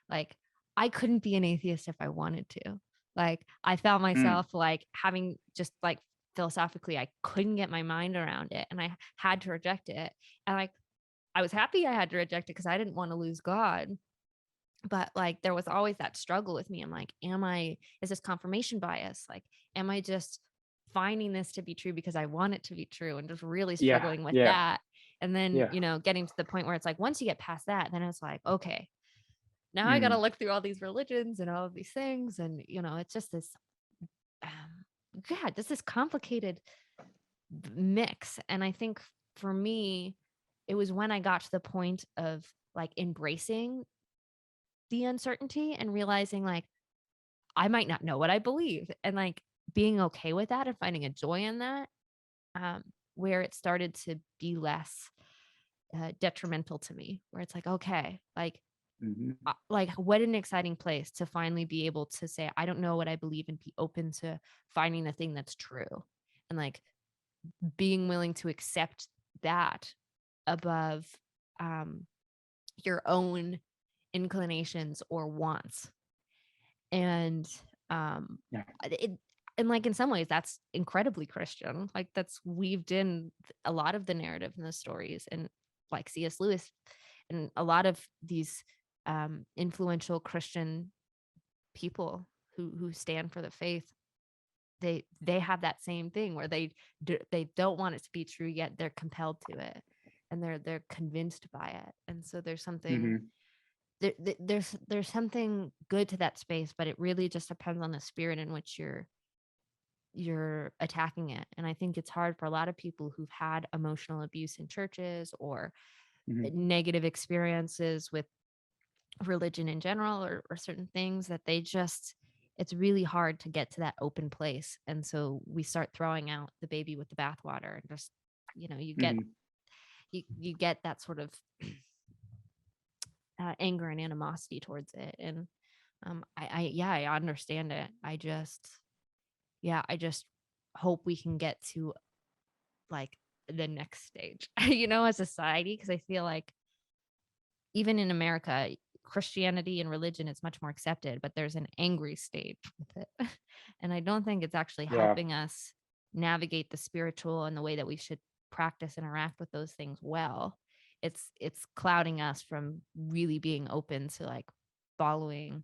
like, I couldn't be an atheist if I wanted to. Like, I found myself like having just like philosophically, I couldn't get my mind around it, and I had to reject it. And like, I was happy I had to reject it because I didn't want to lose God. But like, there was always that struggle with me. I'm like, is this confirmation bias? Like, am I just finding this to be true because I want it to be true, and just really struggling with that? And then, getting to the point where it's like, once you get past that, then it's like, okay, now I got to look through all these religions and all of these things. And, it's just this, just this complicated mix. And I think for me, it was when I got to the point of like embracing the uncertainty and realizing like, I might not know what I believe, and like being okay with that and finding a joy in that, where it started to be less detrimental to me, where it's like, okay, like, like what an exciting place to finally be able to say, I don't know what I believe, and be open to finding the thing that's true, and like being willing to accept that above your own inclinations or wants. And and like in some ways that's incredibly Christian. Like that's weaved in a lot of the narrative and the stories, and like C.S. Lewis and a lot of these influential Christian people who stand for the faith, they have that same thing where they don't want it to be true, yet they're compelled to it, and they're convinced by it. And so there's something there's something good to that space, but it really just depends on the spirit in which you're attacking it. And I think it's hard for a lot of people who've had emotional abuse in churches or negative experiences with religion in general, or certain things, that it's really hard to get to that open place. And so we start throwing out the baby with the bathwater, and just, you get you get that sort of anger and animosity towards it. And I understand it. I just hope we can get to like the next stage, as a society, because I feel like even in America, Christianity and religion is much more accepted, but there's an angry stage with it. And I don't think it's actually helping us navigate the spiritual and the way that we should practice and interact with those things well. It's clouding us from really being open to like following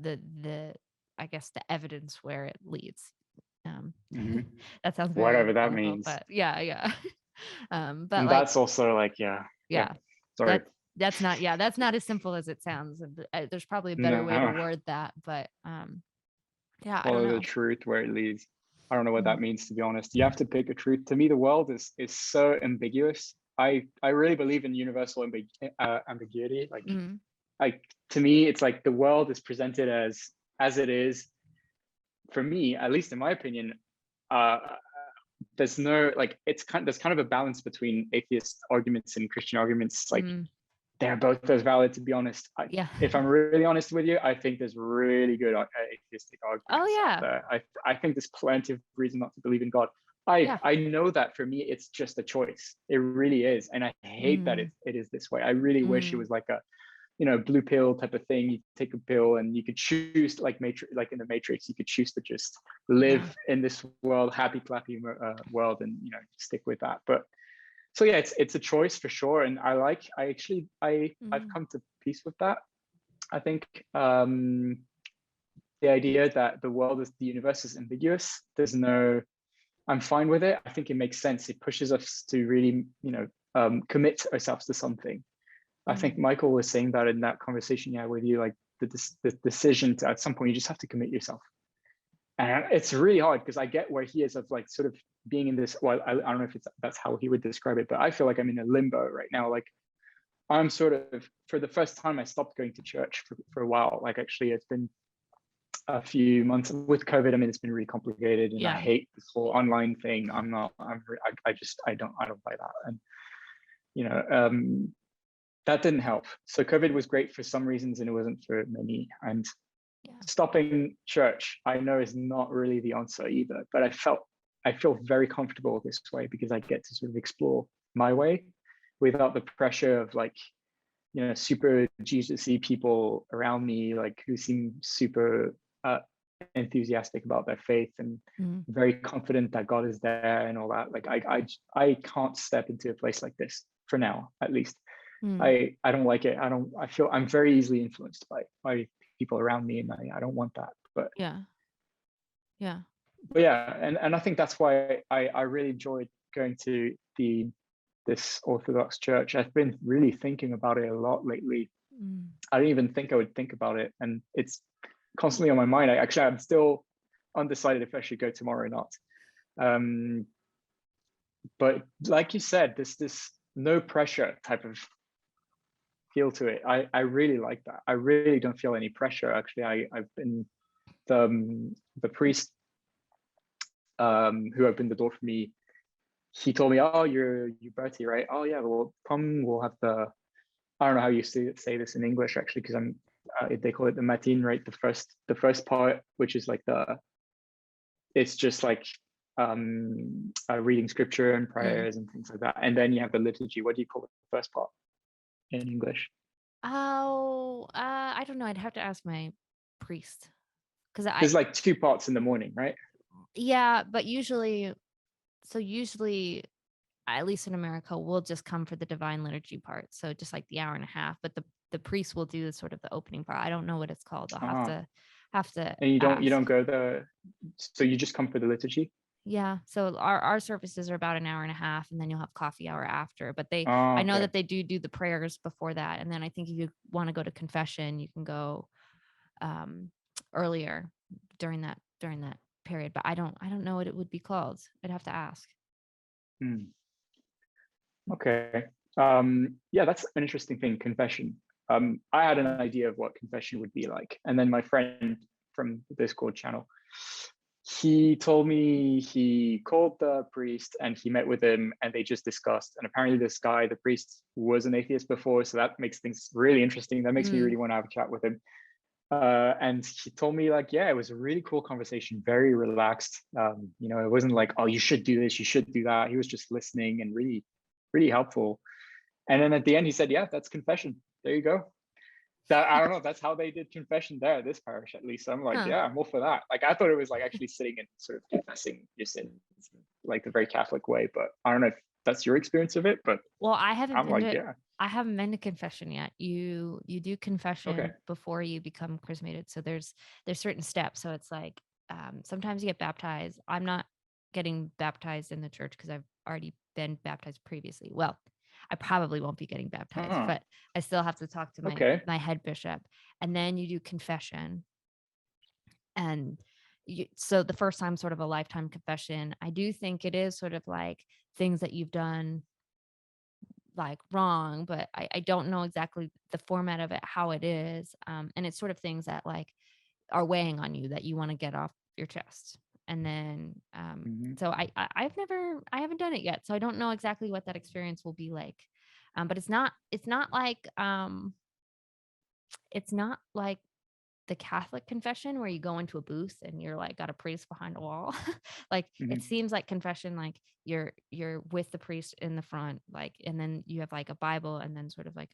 the I guess the evidence where it leads. That sounds very whatever that means, but yeah. But and like, that's also like sorry, that's not as simple as it sounds. There's probably a better way to word that, but follow I don't know. the truth where it leads. I don't know what that means, to be honest. You have to pick a truth. To me, the world is so ambiguous. I really believe in universal ambiguity. Like to me, it's like the world is presented as it is. For me, at least in my opinion, there's no like there's kind of a balance between atheist arguments and Christian arguments. Like they're both as valid, to be honest. If I'm really honest with you, I think there's really good atheistic arguments. Oh yeah. Out there. I think there's plenty of reason not to believe in God. I know that for me, it's just a choice. It really is. And I hate that it is this way. I really wish it was like blue pill type of thing. You take a pill and you could choose, like in the Matrix, you could choose to just live in this world, happy clappy world, and stick with that. But so yeah, it's a choice for sure, and I've come to peace with that. I think the idea that the universe is ambiguous, I'm fine with it. I think it makes sense. It pushes us to really commit ourselves to something. I think Michael was saying that in that conversation with you, like the decision to, at some point, you just have to commit yourself. And it's really hard because I get where he is of like sort of being in this, well, I don't know if that's how he would describe it, but I feel like I'm in a limbo right now. Like I'm sort of, for the first time, I stopped going to church for a while. Like actually it's been a few months with COVID. I mean, it's been really complicated, and I hate this whole online thing. I don't buy that. And, that didn't help. So COVID was great for some reasons and it wasn't for many. And stopping church, I know, is not really the answer either, but I feel very comfortable this way because I get to sort of explore my way without the pressure of like, super Jesus-y people around me, like who seem super enthusiastic about their faith and very confident that God is there and all that. Like I can't step into a place like this for now, at least. I don't like it. I feel I'm very easily influenced by people around me, and I don't want that. But and I think that's why I really enjoyed going to this Orthodox church. I've been really thinking about it a lot lately. I didn't even think I would think about it, and it's constantly on my mind. I'm still undecided if I should go tomorrow or not. But like you said, this no pressure type of feel to it. I really like that. I really don't feel any pressure. Actually, I've been the priest who opened the door for me. He told me, "Oh, you're Bertie, right? Oh yeah, well come. We'll have I don't know how you say this in English actually, because they call it the matin, right? The first part, which is like it's just like reading scripture and prayers and things like that. And then you have the liturgy. What do you call the first part in English? I don't know. I'd have to ask my priest because there's like two parts in the morning, right? Yeah, but usually, at least in America, we'll just come for the divine liturgy part. So just like the hour and a half, but the priest will do sort of the opening part. I don't know what it's called. I'll have to. And you don't go so you just come for the liturgy? Yeah. So our services are about an hour and a half, and then you'll have coffee hour after. But I know that they do the prayers before that, and then I think if you want to go to confession, you can go earlier during that period. But I don't know what it would be called. I'd have to ask. Okay. Yeah, that's an interesting thing. Confession. I had an idea of what confession would be like, and then my friend from the Discord channel, he told me he called the priest and he met with him and they just discussed. And apparently this guy, the priest, was an atheist before. So that makes things really interesting. That makes me really want to have a chat with him. And he told me like, yeah, it was a really cool conversation, very relaxed. It wasn't like, oh, you should do this, you should do that. He was just listening and really, really helpful. And then at the end, he said, yeah, that's confession. There you go. I don't know, that's how they did confession there, this parish at least. So I'm like, yeah, I'm all for that. Like I thought it was like actually sitting and sort of confessing your sins, like the very Catholic way. But I don't know if that's your experience of it. But well, I haven't been to confession yet. You do confession before you become chrismated. So there's certain steps. So it's like sometimes you get baptized. I'm not getting baptized in the church because I've already been baptized previously. Well, I probably won't be getting baptized, but I still have to talk to my head bishop. And then you do confession. And so the first time, sort of a lifetime confession. I do think it is sort of like things that you've done like wrong, but I don't know exactly the format of it, how it is. And it's sort of things that like are weighing on you that you want to get off your chest. And then, so I haven't done it yet. So I don't know exactly what that experience will be like. But it's not like the Catholic confession where you go into a booth and you're like got a priest behind a wall. Like it seems like confession, like you're with the priest in the front, like, and then you have like a Bible and then sort of like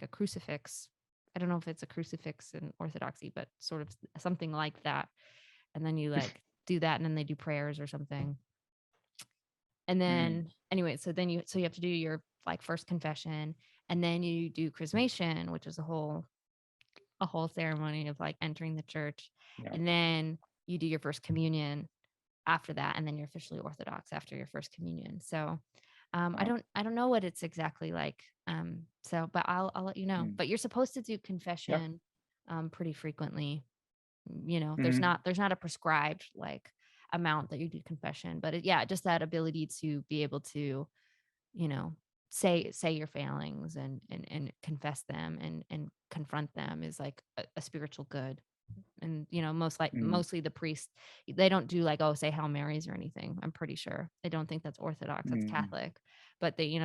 a crucifix I don't know if it's a crucifix in Orthodoxy, but sort of something like that. And then you like do that, and then they do prayers or something. And then anyway, so you have to do your like first confession, and then you do chrismation, which is a whole ceremony of like entering the church. Yeah. And then you do your first communion after that, and then you're officially Orthodox after your first communion. So I don't know what it's exactly like. So but I'll let you know. But you're supposed to do confession pretty frequently. There's not a prescribed like amount that you do confession, but just that ability to be able to, say your failings and confess them and confront them is like a spiritual good. And mostly the priests, they don't do like, oh, say Hail Marys or anything. I'm pretty sure. I don't think that's Orthodox, that's Catholic. But they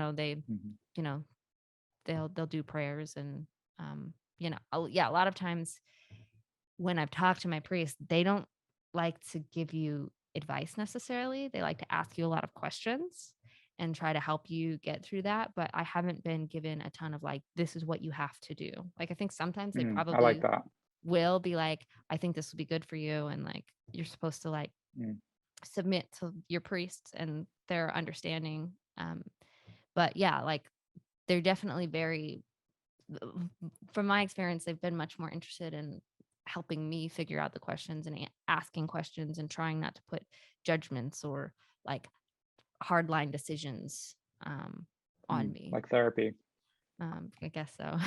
they'll do prayers. And a lot of times when I've talked to my priest, they don't like to give you advice necessarily. They like to ask you a lot of questions and try to help you get through that. But I haven't been given a ton of like, this is what you have to do. Like, I think sometimes they I like probably that. will be like, I think this will be good for you. And like, you're supposed to like submit to your priests and their understanding. But yeah, like they're definitely from my experience, they've been much more interested in helping me figure out the questions and asking questions and trying not to put judgments or like hardline decisions on me. Like therapy. I guess so.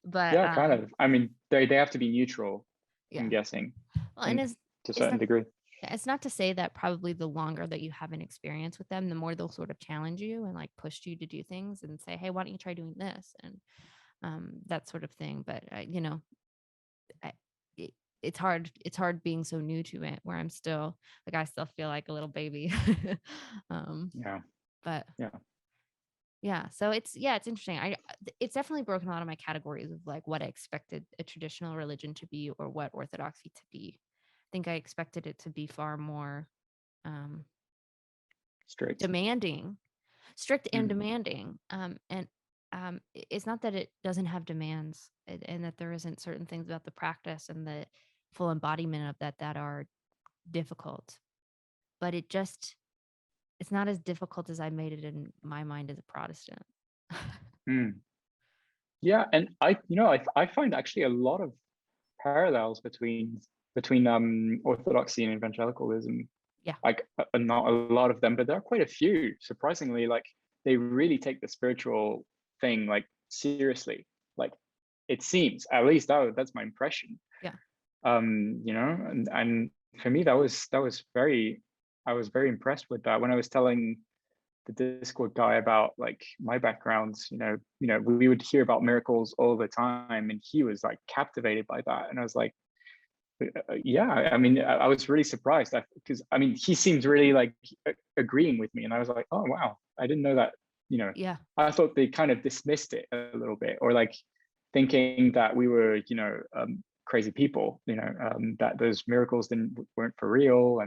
But Yeah, kind of. I mean, they have to be neutral, I'm guessing, well, and to a certain degree. It's not to say that probably the longer that you have an experience with them, the more they'll sort of challenge you and like push you to do things and say, hey, why don't you try doing this? And that sort of thing. But it's hard being so new to it, where I'm still like, I still feel like a little baby. But so it's interesting. It's definitely broken a lot of my categories of like what I expected a traditional religion to be or what Orthodoxy to be. I think I expected it to be far more strict and demanding. And it's not that it doesn't have demands and that there isn't certain things about the practice and the full embodiment of that are difficult, but it's not as difficult as I made it in my mind as a Protestant. Yeah, and I find actually a lot of parallels between Orthodoxy and evangelicalism. Yeah. Like not a lot of them, but there are quite a few. Surprisingly, like they really take the spiritual thing like seriously. Like it seems, at least that's my impression. Yeah. And for me I was very impressed with that when I was telling the Discord guy about like my backgrounds. We would hear about miracles all the time, and he was like captivated by that, and I was like, yeah, I mean, I was really surprised because I mean, he seemed really like agreeing with me, and I was like, oh wow, I didn't know that. Yeah. I thought they kind of dismissed it a little bit, or like thinking that we were crazy people, that those miracles weren't for real.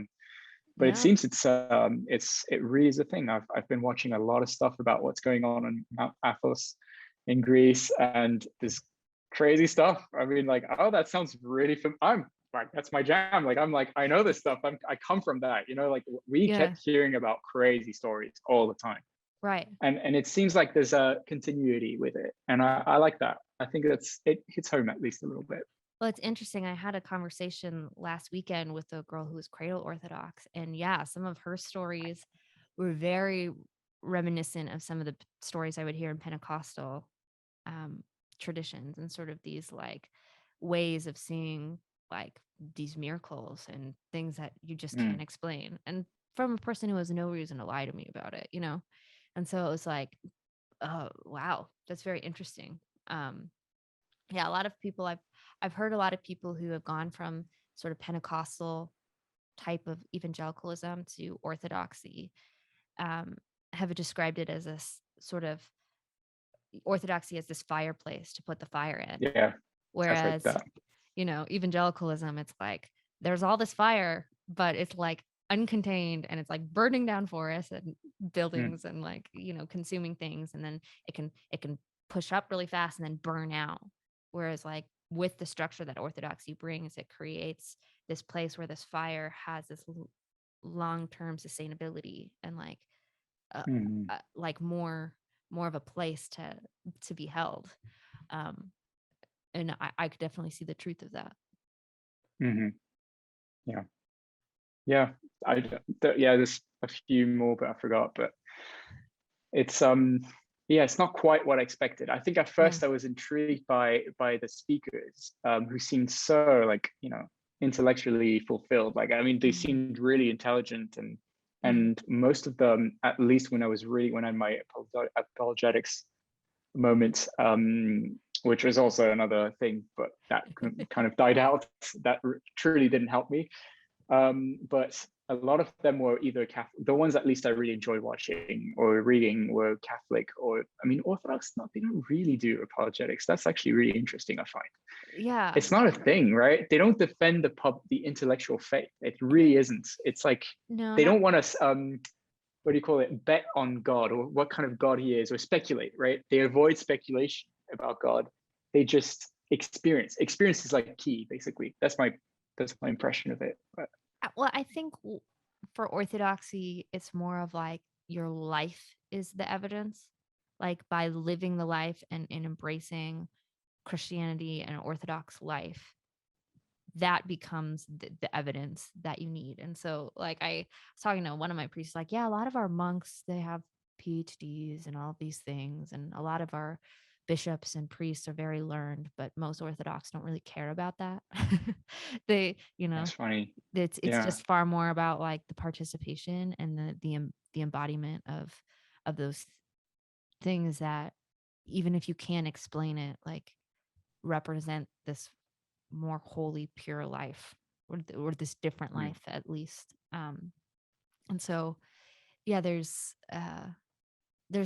But it seems it really is a thing. I've been watching a lot of stuff about what's going on Mount Athos in Greece, and this crazy stuff. I mean, like, oh, that sounds really I'm like, that's my jam. Like, I'm like, I know this stuff. I come from that. Like we kept hearing about crazy stories all the time. Right. And it seems like there's a continuity with it, and I like that. I think it hits home at least a little bit. Well, it's interesting. I had a conversation last weekend with a girl who was cradle Orthodox, and some of her stories were very reminiscent of some of the stories I would hear in Pentecostal traditions, and sort of these like ways of seeing like these miracles and things that you just can't explain, and from a person who has no reason to lie to me about it. And so it was like, oh wow, that's very interesting. A lot of people I've heard a lot of people who have gone from sort of Pentecostal type of evangelicalism to Orthodoxy have described it as a sort of Orthodoxy as this fireplace to put the fire in. Yeah. Whereas, evangelicalism, it's like there's all this fire, but it's like uncontained, and it's like burning down forests and buildings and like, consuming things. And then it can push up really fast and then burn out. Whereas like with the structure that orthodoxy brings, it creates this place where this fire has this long-term sustainability and like more of a place to be held. And I could definitely see the truth of that. Yeah. Yeah. There's a few more, but I forgot. But it's it's not quite what I expected. I think at first I was intrigued by the speakers, who seemed so like, intellectually fulfilled. Like, I mean, they seemed really intelligent, and most of them, at least when I had my apologetics moment, which was also another thing, but that kind of died out. That truly didn't help me. But a lot of them were either Catholic. The ones at least I really enjoyed watching or reading were Catholic, or I mean, Orthodox. They don't really do apologetics. That's actually really interesting, I find. Yeah, it's not a thing, right? They don't defend the intellectual faith. It really isn't. It's like they don't want to what do you call it, bet on God or what kind of God he is, or speculate, right? They avoid speculation about God. They just experience is like key, basically. That's my impression of it. But well, I think for orthodoxy, it's more of like your life is the evidence. Like by living the life and embracing Christianity and Orthodox life, that becomes the evidence that you need. And so like I was talking to one of my priests, like, yeah, a lot of our monks, they have PhDs and all these things, and a lot of our bishops and priests are very learned, but most Orthodox don't really care about that. They, that's funny. it's Yeah. just far more about like the participation and the embodiment of those things that, even if you can't explain it, like represent this more holy, pure life, or this different life at least. And so, yeah, there's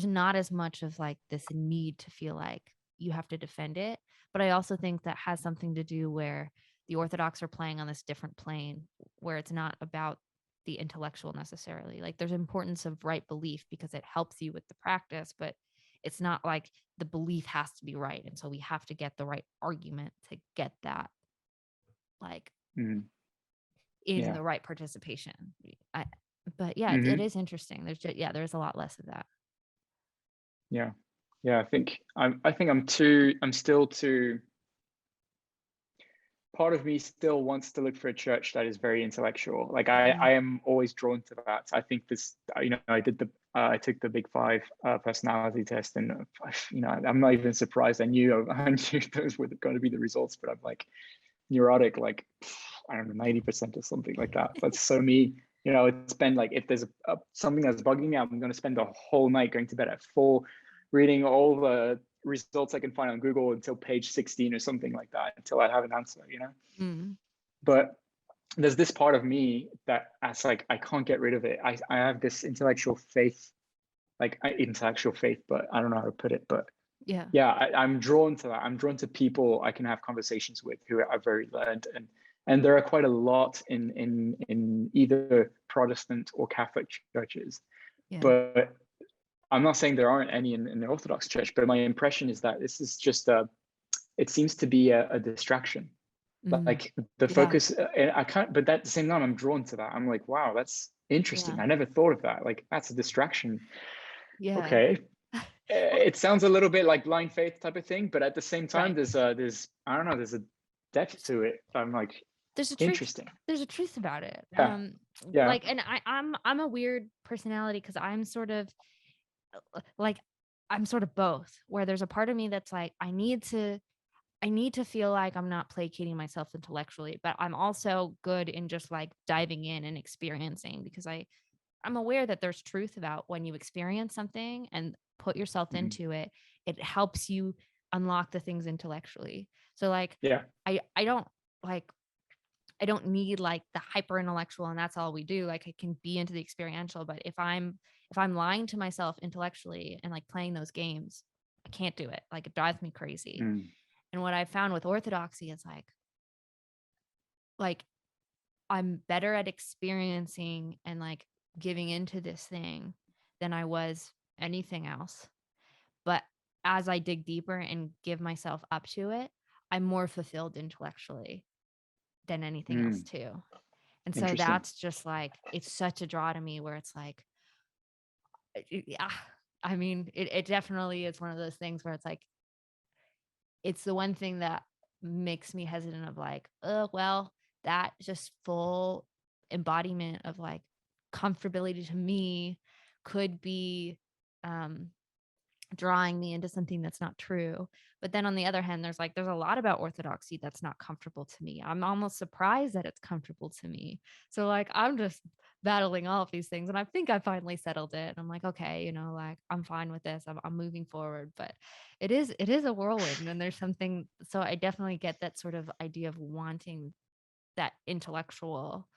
not as much of like this need to feel like you have to defend it. But I also think that has something to do where the Orthodox are playing on this different plane where it's not about the intellectual necessarily. Like there's importance of right belief because it helps you with the practice, but it's not like the belief has to be right. And so we have to get the right argument to get that like in the right participation. But yeah, it is interesting. There's a lot less of that. Yeah. I think I'm still too. Part of me still wants to look for a church that is very intellectual. Like I am always drawn to that. I think this, I took the Big Five personality test, and I'm not even surprised. I knew those were going to be the results, but I'm like neurotic, like I don't know, 90% or something like that. That's so me. It's been like, if there's something that's bugging me, I'm going to spend the whole night going to bed at 4, reading all the results I can find on Google until page 16 or something like that, until I have an answer, But there's this part of me that I can't get rid of it. I have this intellectual faith, but I don't know how to put it. But I'm drawn to that. I'm drawn to people I can have conversations with who are very learned, and there are quite a lot in either Protestant or Catholic churches. But I'm not saying there aren't any in the Orthodox Church, but my impression is that this is just it seems to be a distraction. Like the focus, I can't, but at the same time, I'm drawn to that. I'm like, wow, that's interesting. I never thought of that. Like, that's a distraction. Yeah. Okay. It sounds a little bit like blind faith type of thing, but at the same time, there's I don't know, there's a depth to it. I'm like, there's a interesting. There's a truth about it. Yeah. Like, and I'm a weird personality because I'm sort of both, where there's a part of me that's like, I need to feel like I'm not placating myself intellectually, but I'm also good in just like diving in and experiencing, because I'm aware that there's truth about when you experience something and put yourself into it, it helps you unlock the things intellectually. So like, I don't need like the hyper intellectual and that's all we do. Like I can be into the experiential, but if I'm lying to myself intellectually and like playing those games, I can't do it. Like it drives me crazy. And what I found with orthodoxy is like I'm better at experiencing and like giving into this thing than I was anything else. But as I dig deeper and give myself up to it, I'm more fulfilled intellectually than anything else too. And so Interesting. that's just like, it's such a draw to me where it's like, yeah, I mean, it definitely is one of those things where it's like, it's the one thing that makes me hesitant of like, oh, well, that just full embodiment of like comfortability to me could be drawing me into something that's not true. But then on the other hand, there's a lot about orthodoxy that's not comfortable to me. I'm almost surprised that it's comfortable to me. So like, I'm just battling all of these things, and I think I finally settled it. I'm like, okay, you know, like I'm fine with this. I'm moving forward. But it is a whirlwind, and there's something. So I definitely get that sort of idea of wanting that intellectual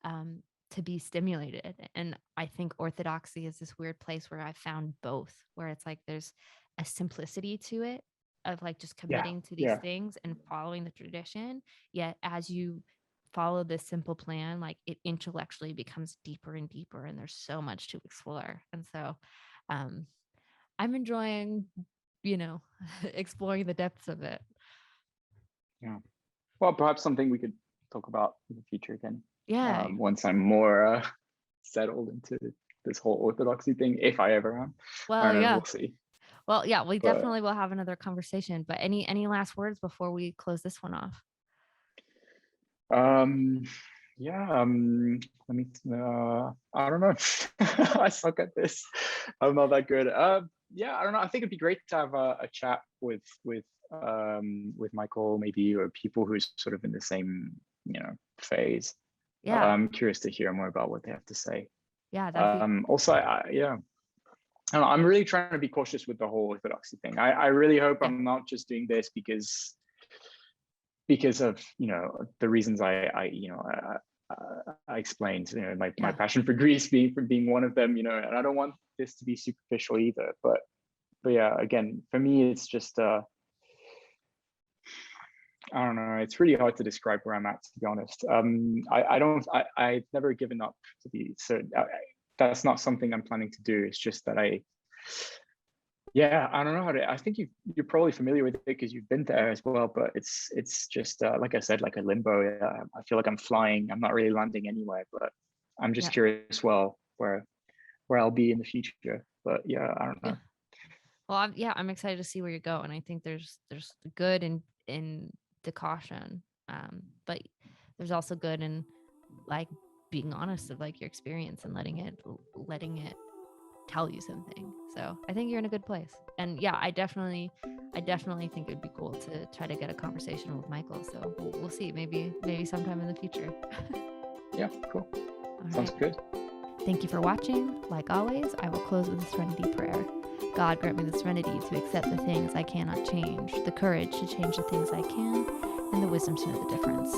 to be stimulated. And I think orthodoxy is this weird place where I found both, where it's like there's a simplicity to it of like just committing to these things and following the tradition. Yet as you follow this simple plan, like it intellectually becomes deeper and deeper, and there's so much to explore. And so I'm enjoying, you know, exploring the depths of it. Yeah. Well, perhaps something we could talk about in the future again. Yeah. Once I'm more settled into this whole orthodoxy thing, if I ever am. Well, yeah. We'll see. Well, yeah, we definitely will have another conversation. But any last words before we close this one off? Let me I don't know. I suck at this. I'm not that good. I don't know. I think it'd be great to have a chat with Michael, maybe, or people who's sort of in the same, you know, phase. Yeah. I'm curious to hear more about what they have to say. Yeah. That'd be... Also, I don't know, I'm really trying to be cautious with the whole orthodoxy thing. I really hope I'm not just doing this because of, you know, the reasons I explained, you know, my passion for Greece being one of them, you know, and I don't want this to be superficial either. But yeah, again, for me, it's just I don't know. It's really hard to describe where I'm at, to be honest. I've never given up to be, so that's not something I'm planning to do. It's just that I don't know how to, I think you're probably familiar with it because you've been there as well, but it's just, like I said, like a limbo. I feel like I'm flying. I'm not really landing anywhere, but I'm just curious, well, where I'll be in the future. But yeah, I don't know. Well, I'm excited to see where you go. And I think there's good in the caution, but there's also good in like being honest of like your experience and letting it tell you something. So I think you're in a good place. And yeah, I definitely think it'd be cool to try to get a conversation with Michael. So we'll see, maybe sometime in the future. Yeah, cool. Sounds good. Thank you for watching. Like always, I will close with a serenity prayer. God, grant me the serenity to accept the things I cannot change, the courage to change the things I can, and the wisdom to know the difference.